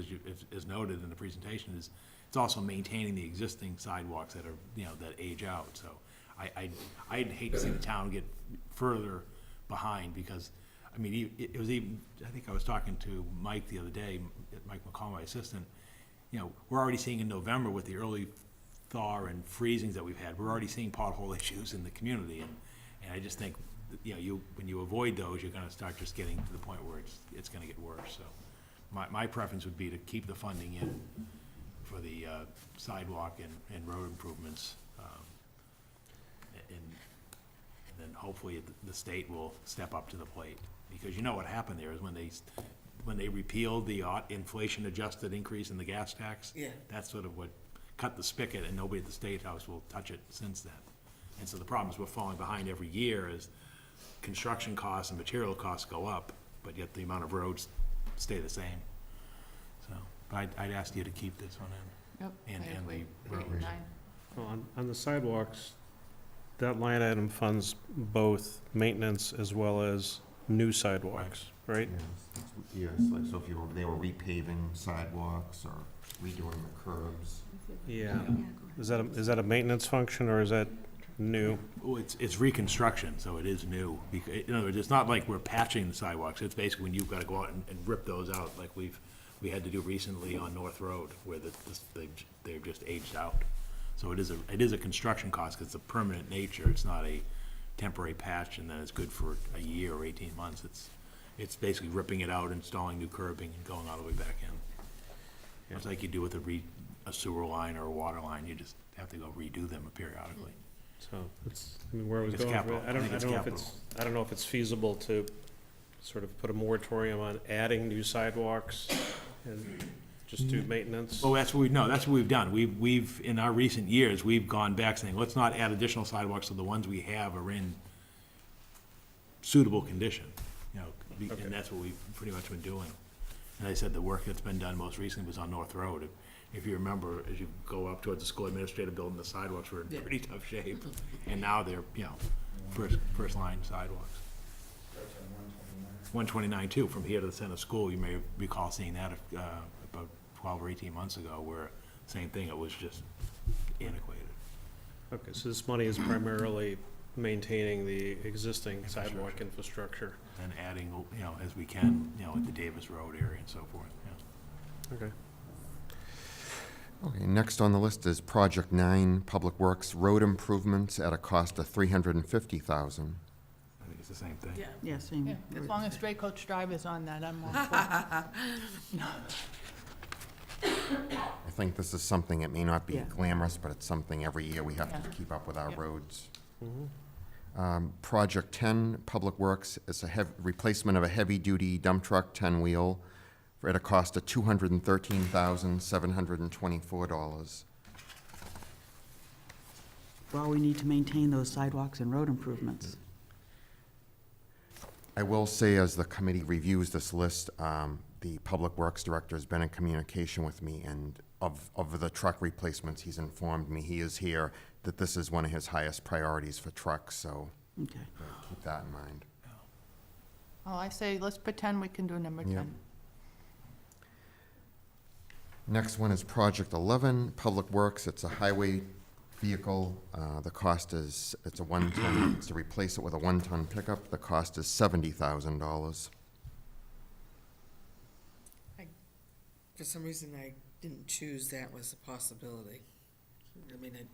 as noted in the presentation, is it's also maintaining the existing sidewalks that are, that age out. So I'd hate to see the town get further behind, because, I mean, it was even, I think I was talking to Mike the other day, Mike McCall, my assistant, we're already seeing in November with the early thaw and freezings that we've had, we're already seeing pothole issues in the community, And I just think, you know, when you avoid those, you're gonna start just getting to the point where it's gonna get worse, so. My preference would be to keep the funding in for the sidewalk and road improvements. And then hopefully the state will step up to the plate. Because you know what happened there is when they repealed the inflation-adjusted increase in the gas tax. Yeah. That's sort of what cut the spigot, and nobody at the State House will touch it since then. And so the problem is we're falling behind every year as construction costs and material costs go up, but yet the amount of roads stay the same. So, but I'd ask you to keep this one in. Yep. And I agree. the road. 39. Well, on the sidewalks, that line item funds both maintenance as well as new sidewalks, right? Yes, like, so if they were repaving sidewalks or redoing the curbs. Yeah. Is that a maintenance function, or is that new? Well, it's reconstruction, so it is new. In other words, it's not like we're patching the sidewalks. It's basically when you've got to go out and rip those out, like we had to do recently on North Road, where they've just aged out. So it is a construction cost, because it's a permanent nature. It's not a temporary patch, and then it's good for a year or 18 months. It's basically ripping it out, installing new curbing, and going all the way back in. It's like you do with a sewer line or a water line. You just have to go redo them periodically. So where I was It's going with capital. it, I think it's capital. I don't know if it's feasible to sort of put a moratorium on adding new sidewalks and just do maintenance. Well, that's what we've done. We've, in our recent years, we've gone back saying, let's not add additional sidewalks, so the ones we have are in suitable condition, you know, and that's what we've pretty much been doing. And I said the work that's been done most recently was on North Road. If you remember, as you go up towards the school administrative building, the sidewalks were in Yeah. pretty tough shape. And now they're, you know, first line sidewalks. 129 too, from here to the center school, you may recall seeing that about 12 or 18 months ago, where same thing, it was just antiquated. Okay, so this money is primarily maintaining the existing sidewalk infrastructure. And adding, you know, as we can, you know, at the Davis Road area and so forth, yeah. Okay. Okay, next on the list is Project 9, Public Works Road Improvements at a cost of $350,000. I think it's the same thing. Yeah. Yeah, same. Yeah, as long as Stray Coach Drive is on that, I'm all for it. I think this is something, it may not be Yeah. glamorous, but it's something every year we have to Yeah. keep up with our Yep. roads. Mhm. Project 10, Public Works, is a replacement of a heavy-duty dump truck, 10-wheel, at a cost of $213,724. Well, we need to maintain those sidewalks and road improvements. I will say, as the committee reviews this list, the Public Works Director has been in communication with me, and of the truck replacements, he's informed me, he is here, that this is one of his highest priorities for trucks, so Okay. keep that in mind. Well, I say, let's pretend we can do number Yeah. 10. Next one is Project 11, Public Works. It's a highway vehicle. The cost is, it's a one-ton, it's to replace it with a one-ton pickup. The cost is $70,000. For some reason, I didn't choose that was a possibility. I mean,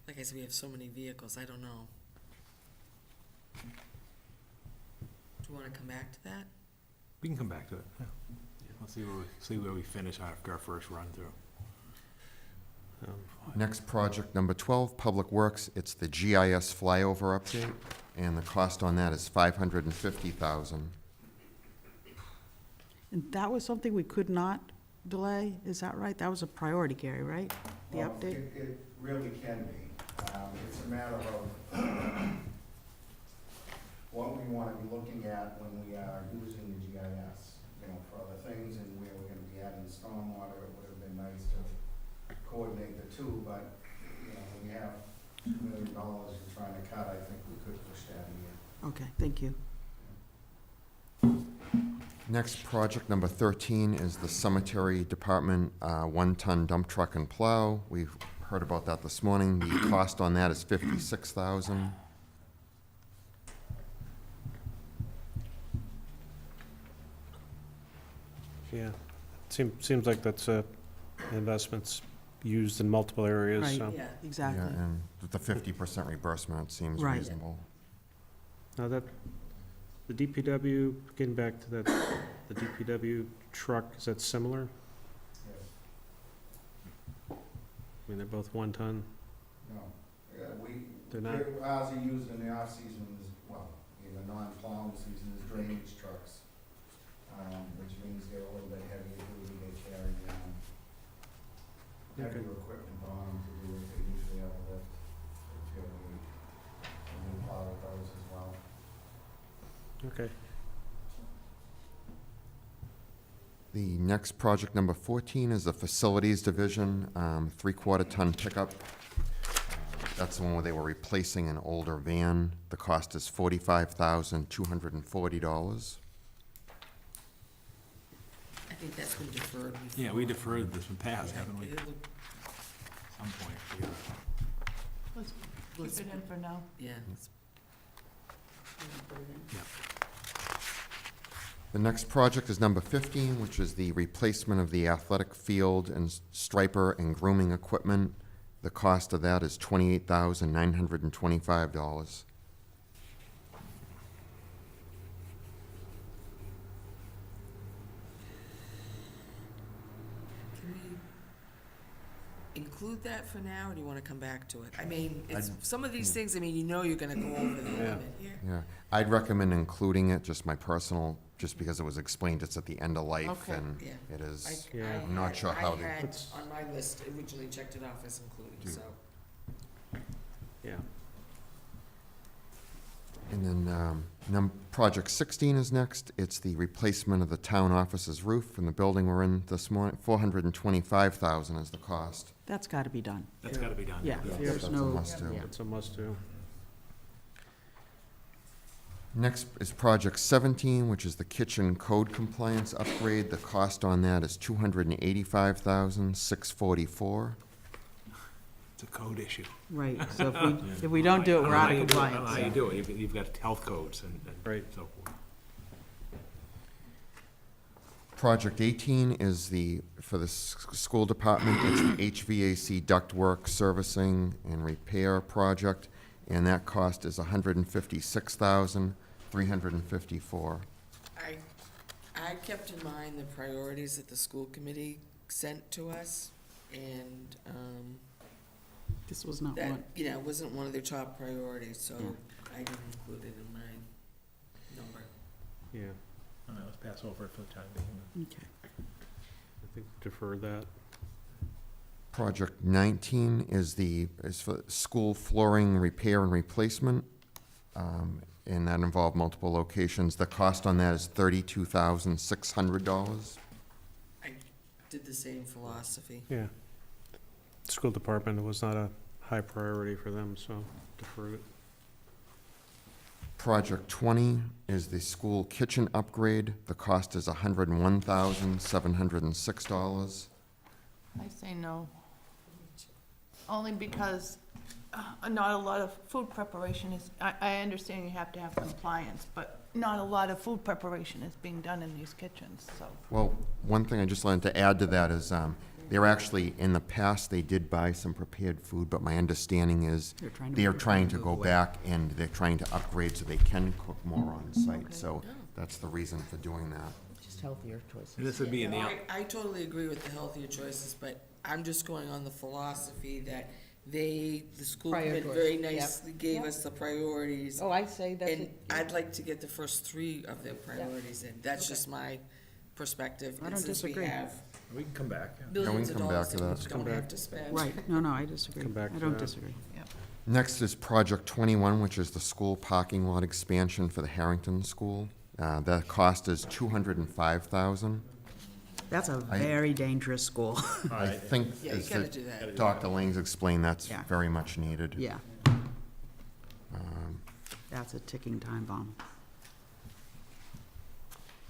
like I said, we have so many vehicles, I don't know. Do you want to come back to that? We can come back to it, yeah. Let's see where we finish after our first run through. Next project, number 12, Public Works. It's the GIS flyover update, and the cost on that is $550,000. And that was something we could not delay, is that right? That was a priority, Gary, right? The Well, update? It really can be. It's a matter of what we want to be looking at when we are using the GIS, you know, for other things, and where we're going to be adding stormwater. It would have been nice to coordinate the two, but, you know, when we have $2 million you're trying to cut, I think we could push that in here. Okay, thank you. Next project, number 13, is the Cemetery Department one-ton dump truck and plow. We've heard about that this morning. The cost on that is $56,000. Yeah, seems like that's investments used in multiple areas, Right. so. Yeah. Yeah, Exactly. and with the 50% reimbursement, it seems Right. reasonable. Now that, the DPW, getting back to that, the DPW truck, is that similar? I mean, they're both 1 ton? No, They're not? ours are used in the off-season as, well, in the non-plowing season as drainage trucks, which means they're a little bit heavier duty, they carry, heavier equipment on them to do it, they usually have a lift, if you need, and we plow with those as well. Okay. The next project, number 14, is the Facilities Division, 3/4 ton pickup. That's the one where they were replacing an older van. The cost is $45,240. I think that's been deferred before. Yeah, we deferred this in past, haven't we? At It'll- some point. Let's keep it in for now. Yeah. The next project is number 15, which is the replacement of the athletic field and striper and grooming equipment. The cost of that is $28,925. Can we include that for now, or do you want to come back to it? I mean, it's, some of these things, I mean, you know you're going to go over the limit here. Yeah, I'd recommend including it, just my personal, just because it was explained it's at the end of life, Okay. and Yeah. it is, Yeah. I'm not sure how I to. had on my list originally checked it off as included, so. Yeah. And then, project 16 is next. It's the replacement of the town office's roof in the building we're in this morning. $425,000 is the cost. That's gotta be done. That's gotta be done. Yeah, Yeah, there's that's a no, must-do. yeah. It's a must-do. Next is project 17, which is the kitchen code compliance upgrade. The cost on that is $285,644. It's a code issue. Right, so if we don't do it, we're out of I don't know how you compliance. do it. You've got health codes and Right. so forth. Project 18 is for the school department, it's the HVAC ductwork servicing and repair project, and that cost is $156,354. I kept in mind the priorities that the school committee sent to us, and, This was not that, one. you know, wasn't one of their top priorities, so Yeah. I didn't include it in my number. Yeah, All right, let's pass over it for the time being. Okay. I think defer that. Project 19 is for school flooring repair and replacement, and that involved multiple locations. The cost on that is $32,600. I did the same philosophy. Yeah. School department was not a high priority for them, so defer it. Project 20 is the school kitchen upgrade. The cost is $101,706. I say no. Only because not a lot of food preparation is, I understand you have to have compliance, but not a lot of food preparation is being done in these kitchens, so. Well, one thing I just wanted to add to that is, they're actually, in the past, they did buy some prepared food, but my understanding is they're trying to go back and they're trying to upgrade so they can cook more on site. So that's the reason for doing that. Just healthier choices. And this would be in the, I totally agree with the healthier choices, but I'm just going on the philosophy that the school committee very Prioritize, yep. nicely gave us the priorities. Oh, I say that's, And I'd like to get the first 3 of their priorities in. That's just my perspective. I And don't since we disagree. have we can come back. billions of come dollars back to that that. we Come don't back. have to spend. right, no, I disagree. Come back I to don't that. disagree. Next is Project 21, which is the school parking lot expansion for the Harrington School. The cost is $205,000. That's a very dangerous school. I think, Yeah, you as gotta do that. Dr. Lang's explained, that's Yeah. very much needed. Yeah. That's a ticking time bomb.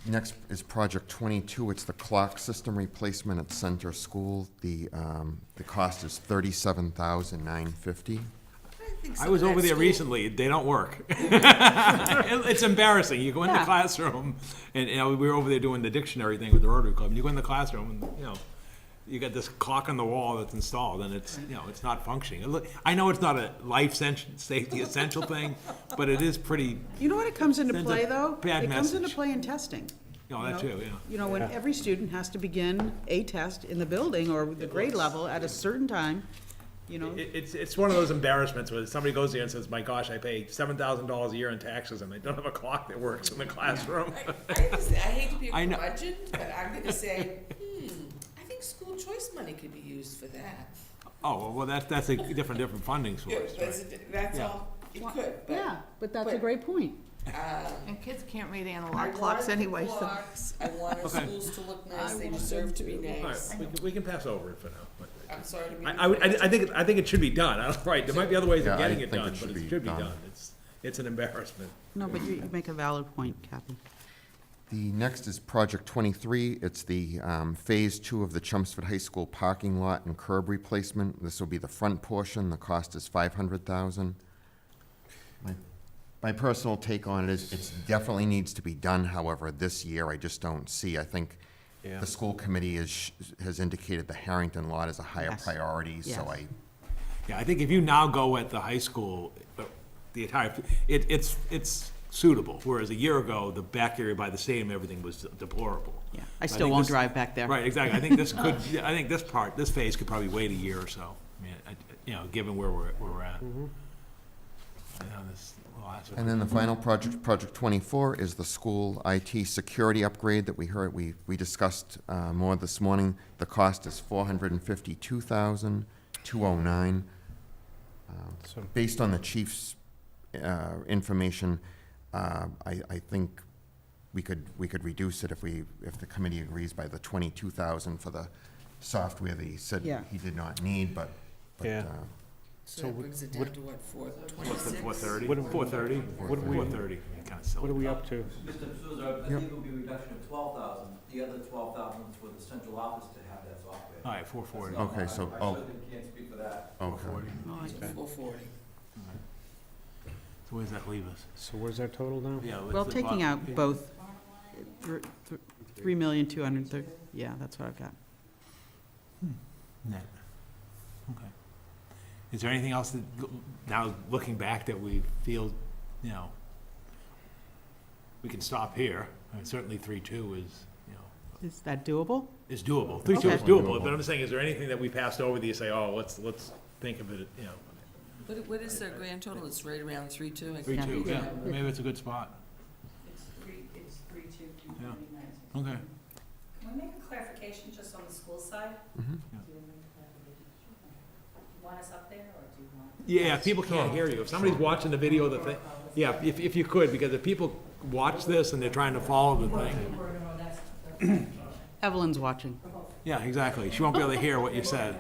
Next is Project 22. It's the clock system replacement at Center School. The cost is $37,950. I was over there recently. They don't work. It's embarrassing. You go in the Yeah. classroom, and we were over there doing the dictionary thing with the Rotary Club. And you go in the classroom, and you got this clock on the wall that's installed, and it's, you know, it's not functioning. I know it's not a safety essential thing, but it is pretty, You know what it comes into Sends a play, though? bad It comes into message. play in testing. you know, that You too, know, yeah. You know, when every student has to begin a test in the building or the grade level at a certain time, you know. It's one of those embarrassments where somebody goes there and says, my gosh, I pay $7,000 a year in taxes, and they don't have a clock that works in the classroom. I hate to be I a know. curmudgeon, but I'm gonna say, I think school choice money could be used for that. Oh, well, that's a different funding Yeah, source, right? that's Yeah. all, it could, but. Yeah, but that's a but- great point. And kids can't read I analog clocks want anyway, so. clocks, I want our Okay. schools to look nice, they deserve to be All nice. right, we can pass over it for now. but- I'm sorry to be. I think it should be done, right, there might be other ways Yeah, of I getting it think done, it but should it be should be done. done. It's an embarrassment. No, but you make a valid point, Kathy. The next is Project 23. It's the Phase 2 of the Chelmsford High School parking lot and curb replacement. This will be the front portion. The cost is $500,000. My personal take on it is it definitely needs to be done. However, this year, I just don't see. I think the school committee has indicated the Harrington lot is a higher Yes. priority, so Yes. Yeah, I think if you now go at the high school, the entire, it's suitable, whereas a year ago, the back area by the stadium, everything was deplorable. Yeah, I think still won't this- drive back there. Right, exactly. I think this could, I think this phase could probably wait a year or so. I mean, you know, given where we're at. You know, And then the final project, Project 24, is the school IT security upgrade that we discussed more this morning. The cost is $452,209. So- Based on the chief's information, I think we could reduce it if the committee agrees by the $22,000 for the software that he said Yeah. he did not need, but. Yeah. So that brings it down to what, 426? 430, What- 430, what do we- 430, kind of silly. What are we up to? Mr. Souza, I think it will be a reduction of 12,000. The other 12,000 is for the central office to have that software. All right, 440. Okay, so, I certainly can't speak for that. okay. 440. So where does that leave us? So where's our total now? Yeah, Well, the taking bo- out both, 3,230,000, yeah, that's what I've got. Net. Okay. Is there anything else that, now looking back, that we feel, you know, we can stop here? I mean, certainly 3.2 is, you know, Is that doable? is doable. 3.2 is Okay. doable, but I'm saying, is there anything that we passed over that you say, oh, let's think of it, you know, What is their grand total? It's right around 3.2, I think. 3.2, yeah, maybe it's a good spot. It's 3.2. Yeah. Okay. Can we make a clarification just on the school side? Mhm. Want us up there, or do you want? Yeah, people can't hear you. If somebody's watching the video of the thing, yeah, if you could, because if people watch this and they're trying to follow the thing. Evelyn's watching. Yeah, exactly. She won't be able to hear what you said.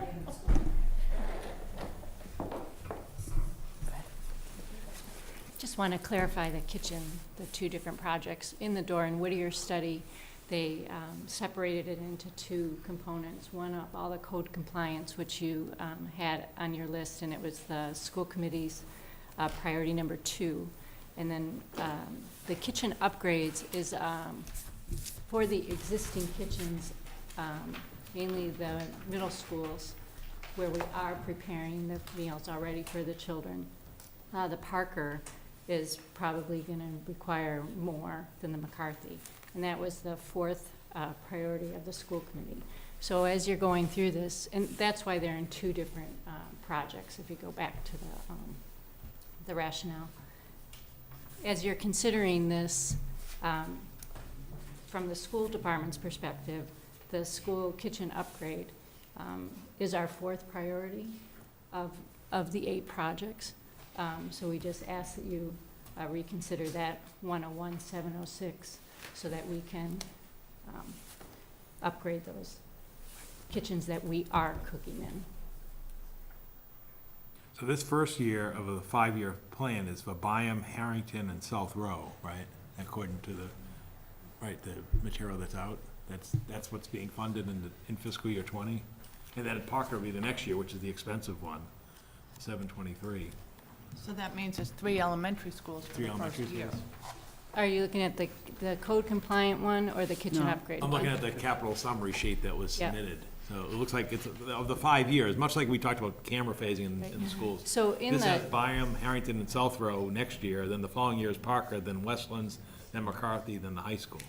Just want to clarify the kitchen, the two different projects. In the Dore and Whittier study, they separated it into two components. One of all the code compliance, which you had on your list, and it was the school committee's priority number 2. And then the kitchen upgrades is for the existing kitchens, mainly the middle schools, where we are preparing the meals already for the children. The Parker is probably going to require more than the McCarthy. And that was the 4th priority of the school committee. So as you're going through this, and that's why they're in two different projects, if you go back to the rationale. As you're considering this, from the school department's perspective, the school kitchen upgrade is our 4th priority of the 8 projects. So we just ask that you reconsider that 101-706 so that we can upgrade those kitchens that we are cooking in. So this first year of a 5-year plan is for Byam, Harrington, and South Row, right? According to the material that's out. That's what's being funded in fiscal year 20. And then Parker will be the next year, which is the expensive one, 723. So that means there's 3 elementary schools for 3 the first elementary year. schools. Are you looking at the code compliant one or the kitchen No. upgrade I'm one? looking at the capital summary sheet that was Yeah. submitted. So it looks like it's, of the 5 years, much like we talked about camera phasing in the schools. So in This has the, Byram, Harrington, and Southrow next year, then the following year is Parker, then Westlands, then McCarthy, then the high school.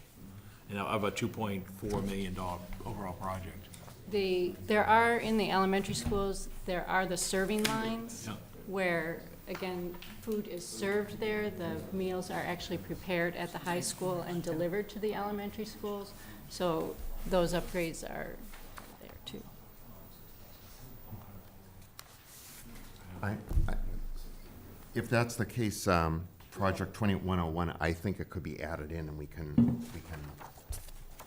Of a $2.4 million overall project. There are, in the elementary schools, there are the serving lines Yeah. where, again, food is served there. The meals are actually prepared at the high school and delivered to the elementary schools. So those upgrades are there too. If that's the case, Project 2101, I think it could be added in and we can,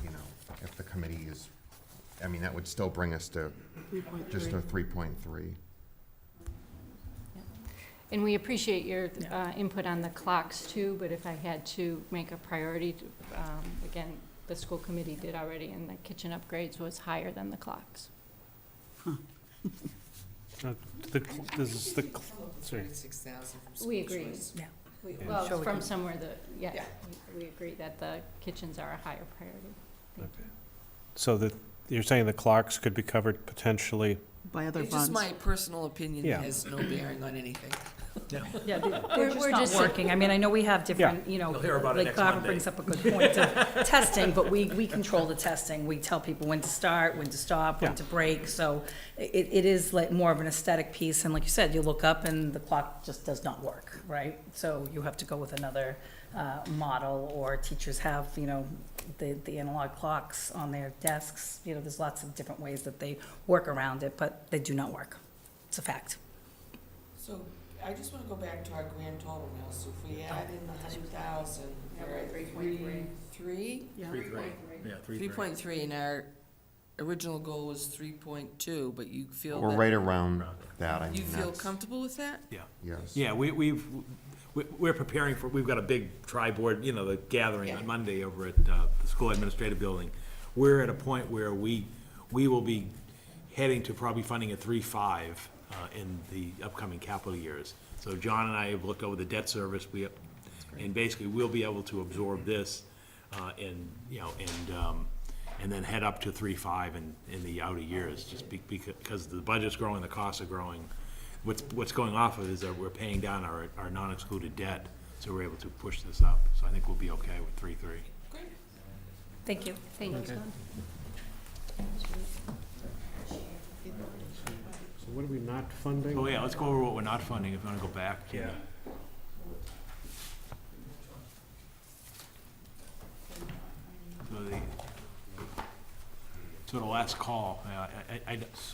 you know, if the committee is, I mean, that would still bring us to just a 3.3. And we appreciate your input on the clocks too, but if I had to make a priority, again, the school committee did already, and the kitchen upgrades was higher than the clocks. This is the, sorry. 36,000 from We school agree. choice. Yeah. Well, from somewhere that, yeah, Yeah. we agree that the kitchens are a higher priority. Thank you. So that, you're saying the clocks could be covered potentially, By other It's funds. just my personal opinion, Yeah. it has no bearing on anything. Yeah, we're just not working. I mean, I know we have different, you know, You'll hear about it like next Barbara Monday. brings up a good point of testing, but we control the testing. We tell people when to start, when to stop, when Yeah. to break. So it is like more of an aesthetic piece. And like you said, you look up and the clock just does not work, right? So you have to go with another model, or teachers have, you know, the analog clocks on their desks. You know, there's lots of different ways that they work around it, but they do not work. It's a fact. So I just want to go back to our grand total now. So if we add in the 100,000, we're at 3.3? Yeah. 3.3. Yeah, 3.3, and our original goal was 3.2, but you feel We're that, right around that, I you mean, feel that's, comfortable with that? Yeah. yes. Yeah, we're preparing for, we've got a big tri-board, you know, the gathering Yeah. on Monday over at the school administrative building. We're at a point where we will be heading to probably funding a 3.5 in the upcoming capital years. So John and I have looked over the debt service, and basically we'll be able to absorb this and then head up to 3.5 in the outer years, just because the budget's growing, the costs are growing. What's going off of is that we're paying down our non-excluded debt, so we're able to push this up. So I think we'll be okay with 3.3. Thank you. Thank you. so what are we not funding? Oh, yeah, let's go over what we're not funding, if you wanna go back. Yeah. So the last call,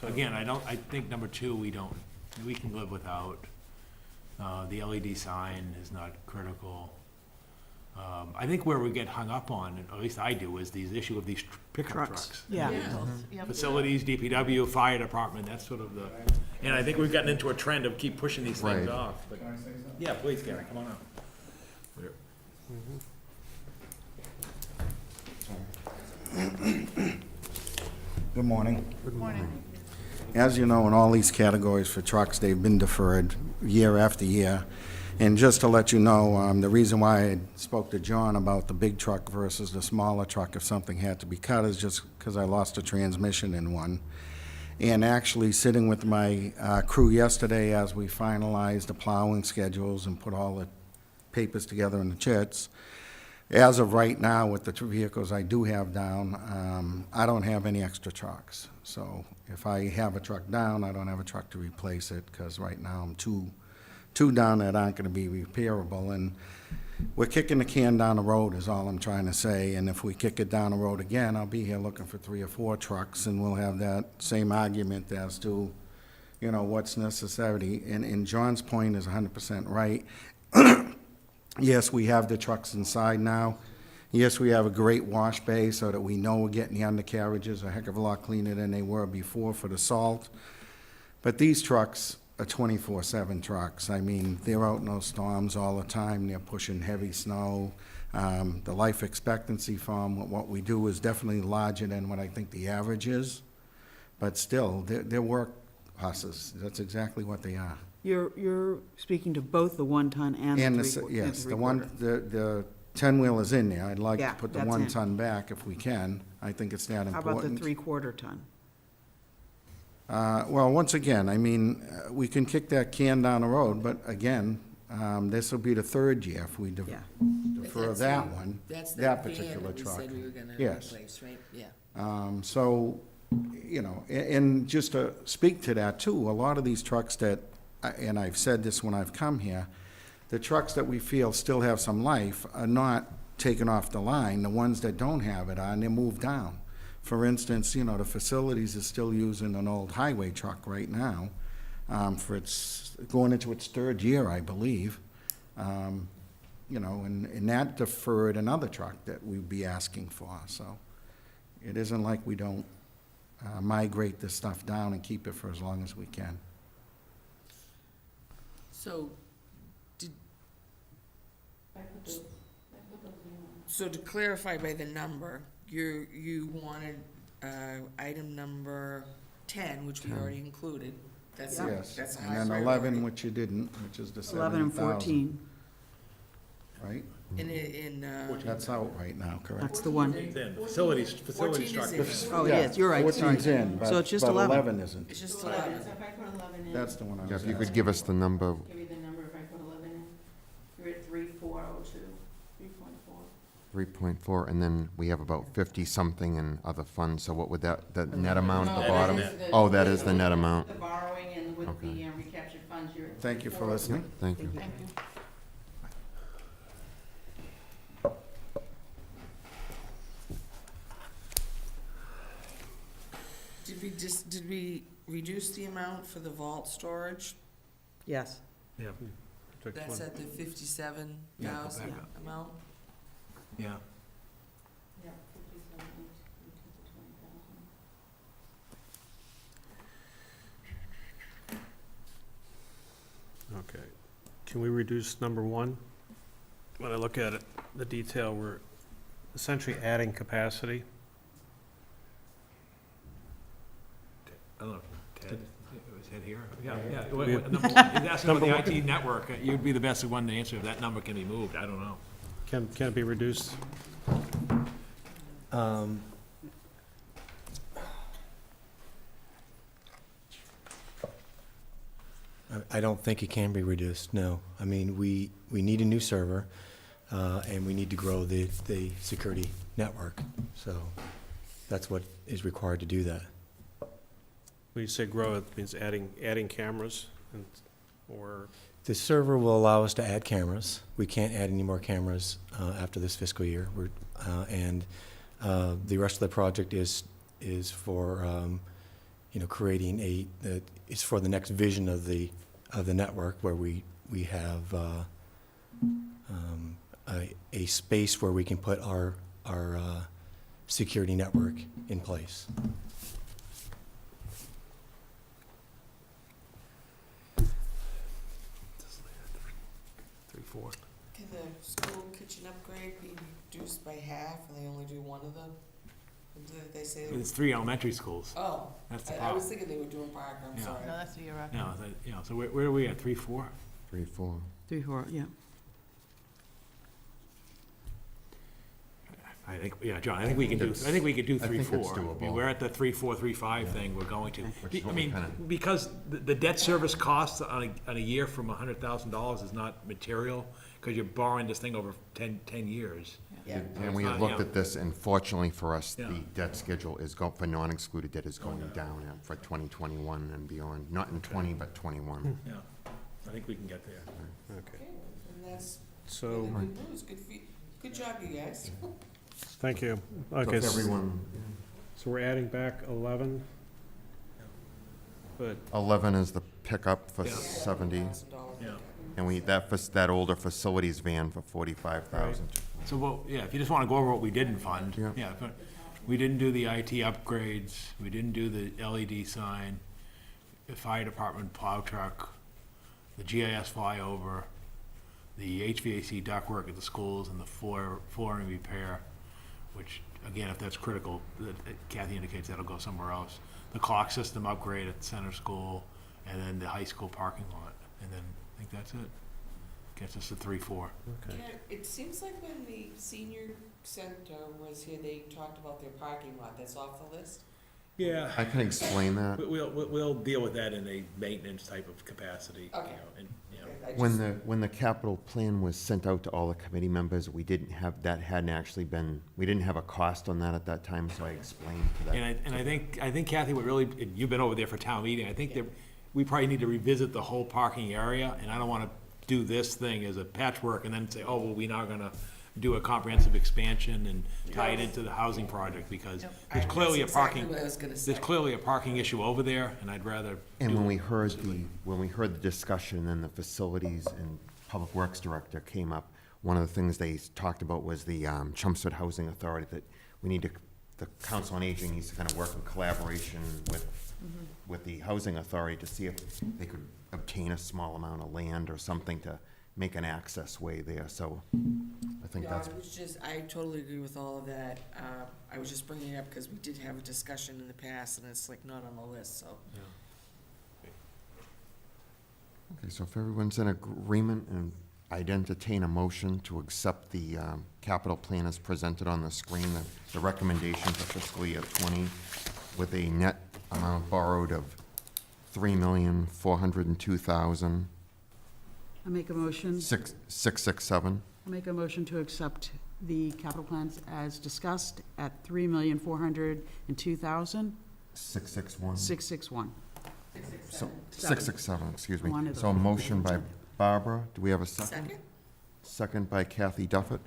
again, I think number 2, we can live without. The LED sign is not critical. I think where we get hung up on, at least I do, is the issue of these pickup trucks. Yeah. Facilities, DPW, fire department, that's sort of the, and I think we've gotten into a trend of keep pushing these things Right. off. but- Yeah, please, Gary, come on up. Good morning. Good morning. As you know, in all these categories for trucks, they've been deferred year after year. And just to let you know, the reason why I spoke to John about the big truck versus the smaller truck if something had to be cut is just because I lost a transmission in one. And actually sitting with my crew yesterday as we finalized the plowing schedules and put all the papers together in the chits, as of right now, with the two vehicles I do have down, I don't have any extra trucks. So if I have a truck down, I don't have a truck to replace it, because right now I'm two down that aren't gonna be repairable. And we're kicking the can down the road is all I'm trying to say. And if we kick it down the road again, I'll be here looking for 3 or 4 trucks, and we'll have that same argument as to, you know, what's necessary. And John's point is 100% right. Yes, we have the trucks inside now. Yes, we have a great wash bay so that we know we're getting the undercarriages a heck of a lot cleaner than they were before for the salt. But these trucks are 24/7 trucks. I mean, they're out in those storms all the time. They're pushing heavy snow. The life expectancy from what we do is definitely larger than what I think the average is. But still, they're work horses. That's exactly what they are. You're speaking to both the 1-ton and the And three-quarter. the 10-wheel is in there. I'd like Yeah, to put the that's 1 in. ton back if we can. I think it's that How about the important. 3/4 ton? Well, once again, I mean, we can kick that can down the road, but again, this will be the third year if we Yeah. defer That's that the- one, That's that the van particular that we truck. said we were gonna Yes. replace, right? Yeah. So, you know, and just to speak to that too, a lot of these trucks that, and I've said this when I've come here, the trucks that we feel still have some life are not taken off the line. The ones that don't have it are, and they're moved down. For instance, you know, the facilities is still using an old highway truck right now, for its, going into its third year, I believe. You know, and that deferred another truck that we'd be asking for, so it isn't like we don't migrate this stuff down and keep it for as long as we can. So, so to clarify by the number, you wanted, item number 10, which we 10. already included. That's, Yes, that's a and high then priority. 11, which you didn't, which is the 11 and 70,000, 14, In, right? That's out right now, correct? that's the one. Then facilities 14 is structure. in. Oh, it is, you're right, sorry. 14's in, So it's just but 11. 11 isn't. It's just 11. if I put 11 in, That's the one I Yeah, was if you could asking. give us the number, give you the number if I put 11 in. You're at 3,402, 3.4. 3.4, and then we have about 50-something in other funds, so what would that, the net amount at the bottom? Oh, that is the net amount. The borrowing and with Okay. the recaptured funds, you're at. Thank you for listening. Thank you. Thank you. Did we reduce the amount for the vault storage? Yes. Yeah. Took That's one. at the 57,000 back up. amount? Yeah. Yeah, 57, 20,000. Okay. Can we reduce number 1? When I look at it, the detail, we're essentially adding capacity. I don't know, Ted, was Ted here? Yeah, yeah. We- Number one, he's asking about the Number IT network. You'd be the best one to answer if that number can be moved. I don't know. Can it be reduced? I don't think it can be reduced, no. I mean, we need a new server, and we need to grow the security network. So that's what is required to do that. When you say grow, it means adding cameras and, or, The server will allow us to add cameras. We can't add any more cameras after this fiscal year. And the rest of the project is for, creating it's for the next vision of the network where we have a space where we can put our security network in place. Can the school kitchen upgrade be reduced by half and they only do one of them? Did they say? It's 3 elementary schools. Oh, That's the I was problem. thinking they were doing Parker, I'm Yeah. sorry. No, that's the year after. No, so where are we at, 3, 4? 3, 4. 3, 4, yeah. I think, yeah, John, I think we can do 3, 4. it's doable. We're at the 3, 4, 3, 5 thing, we're going to. Which is I what we mean, kinda- because the debt service costs on a year from $100,000 is not material, because you're borrowing this thing over 10 years. Yeah. And we had It's not, looked yeah. at this, and fortunately for us, Yeah. the debt schedule is for non-excluded debt is going down for 2021 and beyond, not in 20, but 21. Yeah, I think we can get there. okay. Okay, and that's So, really good news, good for you. Good job, you guys. thank you. So Okay, if everyone, so we're adding back 11? But 11 is the pickup for Yeah. 70, $1,000. Yeah. and that older facilities van for 45,000. So, well, yeah, if you just want to go over what we didn't fund, Yeah. yeah, but we didn't do the IT upgrades, we didn't do the LED sign, the fire department plow truck, the GIS flyover, the HVAC ductwork at the schools, and the flooring repair, which, again, if that's critical, Kathy indicates that'll go somewhere else. The clock system upgrade at the center school, and then the high school parking lot, and then I think that's it. Gets us to 3, 4. okay. Yeah, it seems like when the senior center was here, they talked about their parking lot, that's off the list? Yeah. I can explain that. We'll deal with that in a maintenance type of capacity, Okay. and, I When just- the capital plan was sent out to all the committee members, we didn't have, that hadn't actually been, we didn't have a cost on that at that time, so I explained to that. And I think Kathy, what really, and you've been over there for town meeting, I think that we probably need to revisit the whole parking area, and I don't wanna do this thing as a patchwork and then say, oh, well, we're now gonna do a comprehensive expansion and tie it into the housing project, because there's That's clearly a exactly parking, what I was gonna say. there's clearly a parking issue over there, and I'd rather. And do when it we heard specifically. when we heard the discussion, then the facilities and public works director came up, one of the things they talked about was the Chelmsford Housing Authority, that we need to, the Council on Aging needs to kind of work in collaboration with the Housing Authority to see if they could obtain a small amount of land or something to make an access way there, so I think Yeah, that's, it was just, I totally agree with all of that. I was just bringing it up because we did have a discussion in the past, and it's like not on the list, so. okay, so if everyone's in agreement, and I'd entertain a motion to accept the capital plan as presented on the screen, the recommendation for fiscal year 20, with a net amount borrowed of $3,402,667. I make a motion, I make a motion to accept the capital plans as discussed at $3,402,661. 661. So, 667, excuse me. One of So a them. motion by Barbara, do we have a second? Second? Second by Kathy Duffett.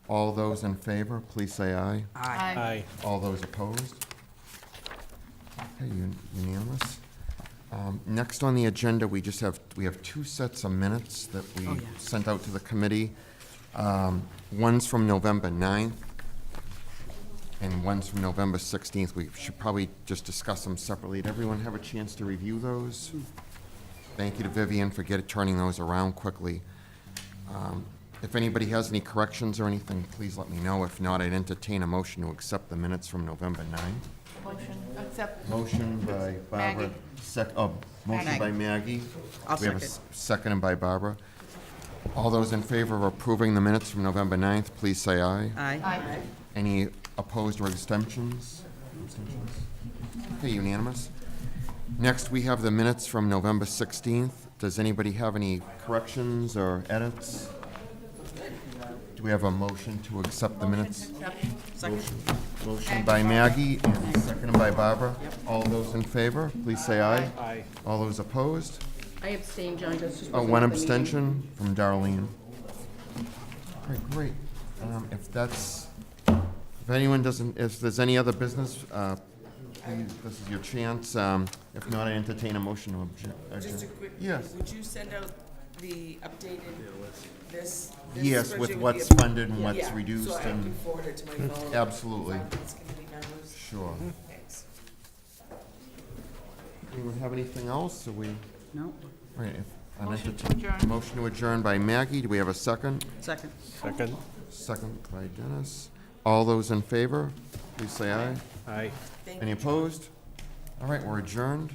All those in favor, please say aye. Aye. All those opposed? Okay, unanimous. Next on the agenda, we have two sets of minutes that we Oh, yeah. sent out to the committee. One's from November 9th, and one's from November 16th. We should probably just discuss them separately. Did everyone have a chance to review those? Thank you to Vivian for turning those around quickly. If anybody has any corrections or anything, please let me know. If not, I'd entertain a motion to accept the minutes from November 9th. Motion, accept. Motion by Barbara. Maggie. Motion by Maggie. I'll We have a second. second by Barbara. All those in favor of approving the minutes from November 9th, please say aye. Aye. Any opposed or abstentions? Okay, unanimous. Next, we have the minutes from November 16th. Does anybody have any corrections or edits? Do we have a motion to accept the minutes? Motion by Maggie and seconded by Barbara. All those in favor, please say aye. Aye. All those opposed? I abstain, John, just. One abstention from Darlene. All right, great. If anyone doesn't, if there's any other business, please, this is your chance. If not, I entertain a motion to Just a adjourn. quick, Yes. would you send out the updated, this? Yes, spreadsheet with the what's up- funded and what's Yeah, reduced so I and- can forward it to my phone. Absolutely. Finance committee members. Sure. Thanks. Anyone have anything else? Or we, No, all right, if, I'll Motion to entertain- adjourn. Motion to adjourn by Maggie. Do we have a second? second. Second. Second by Dennis. All those in favor, please say aye. Aye. Thank Any you. opposed? All right, we're adjourned.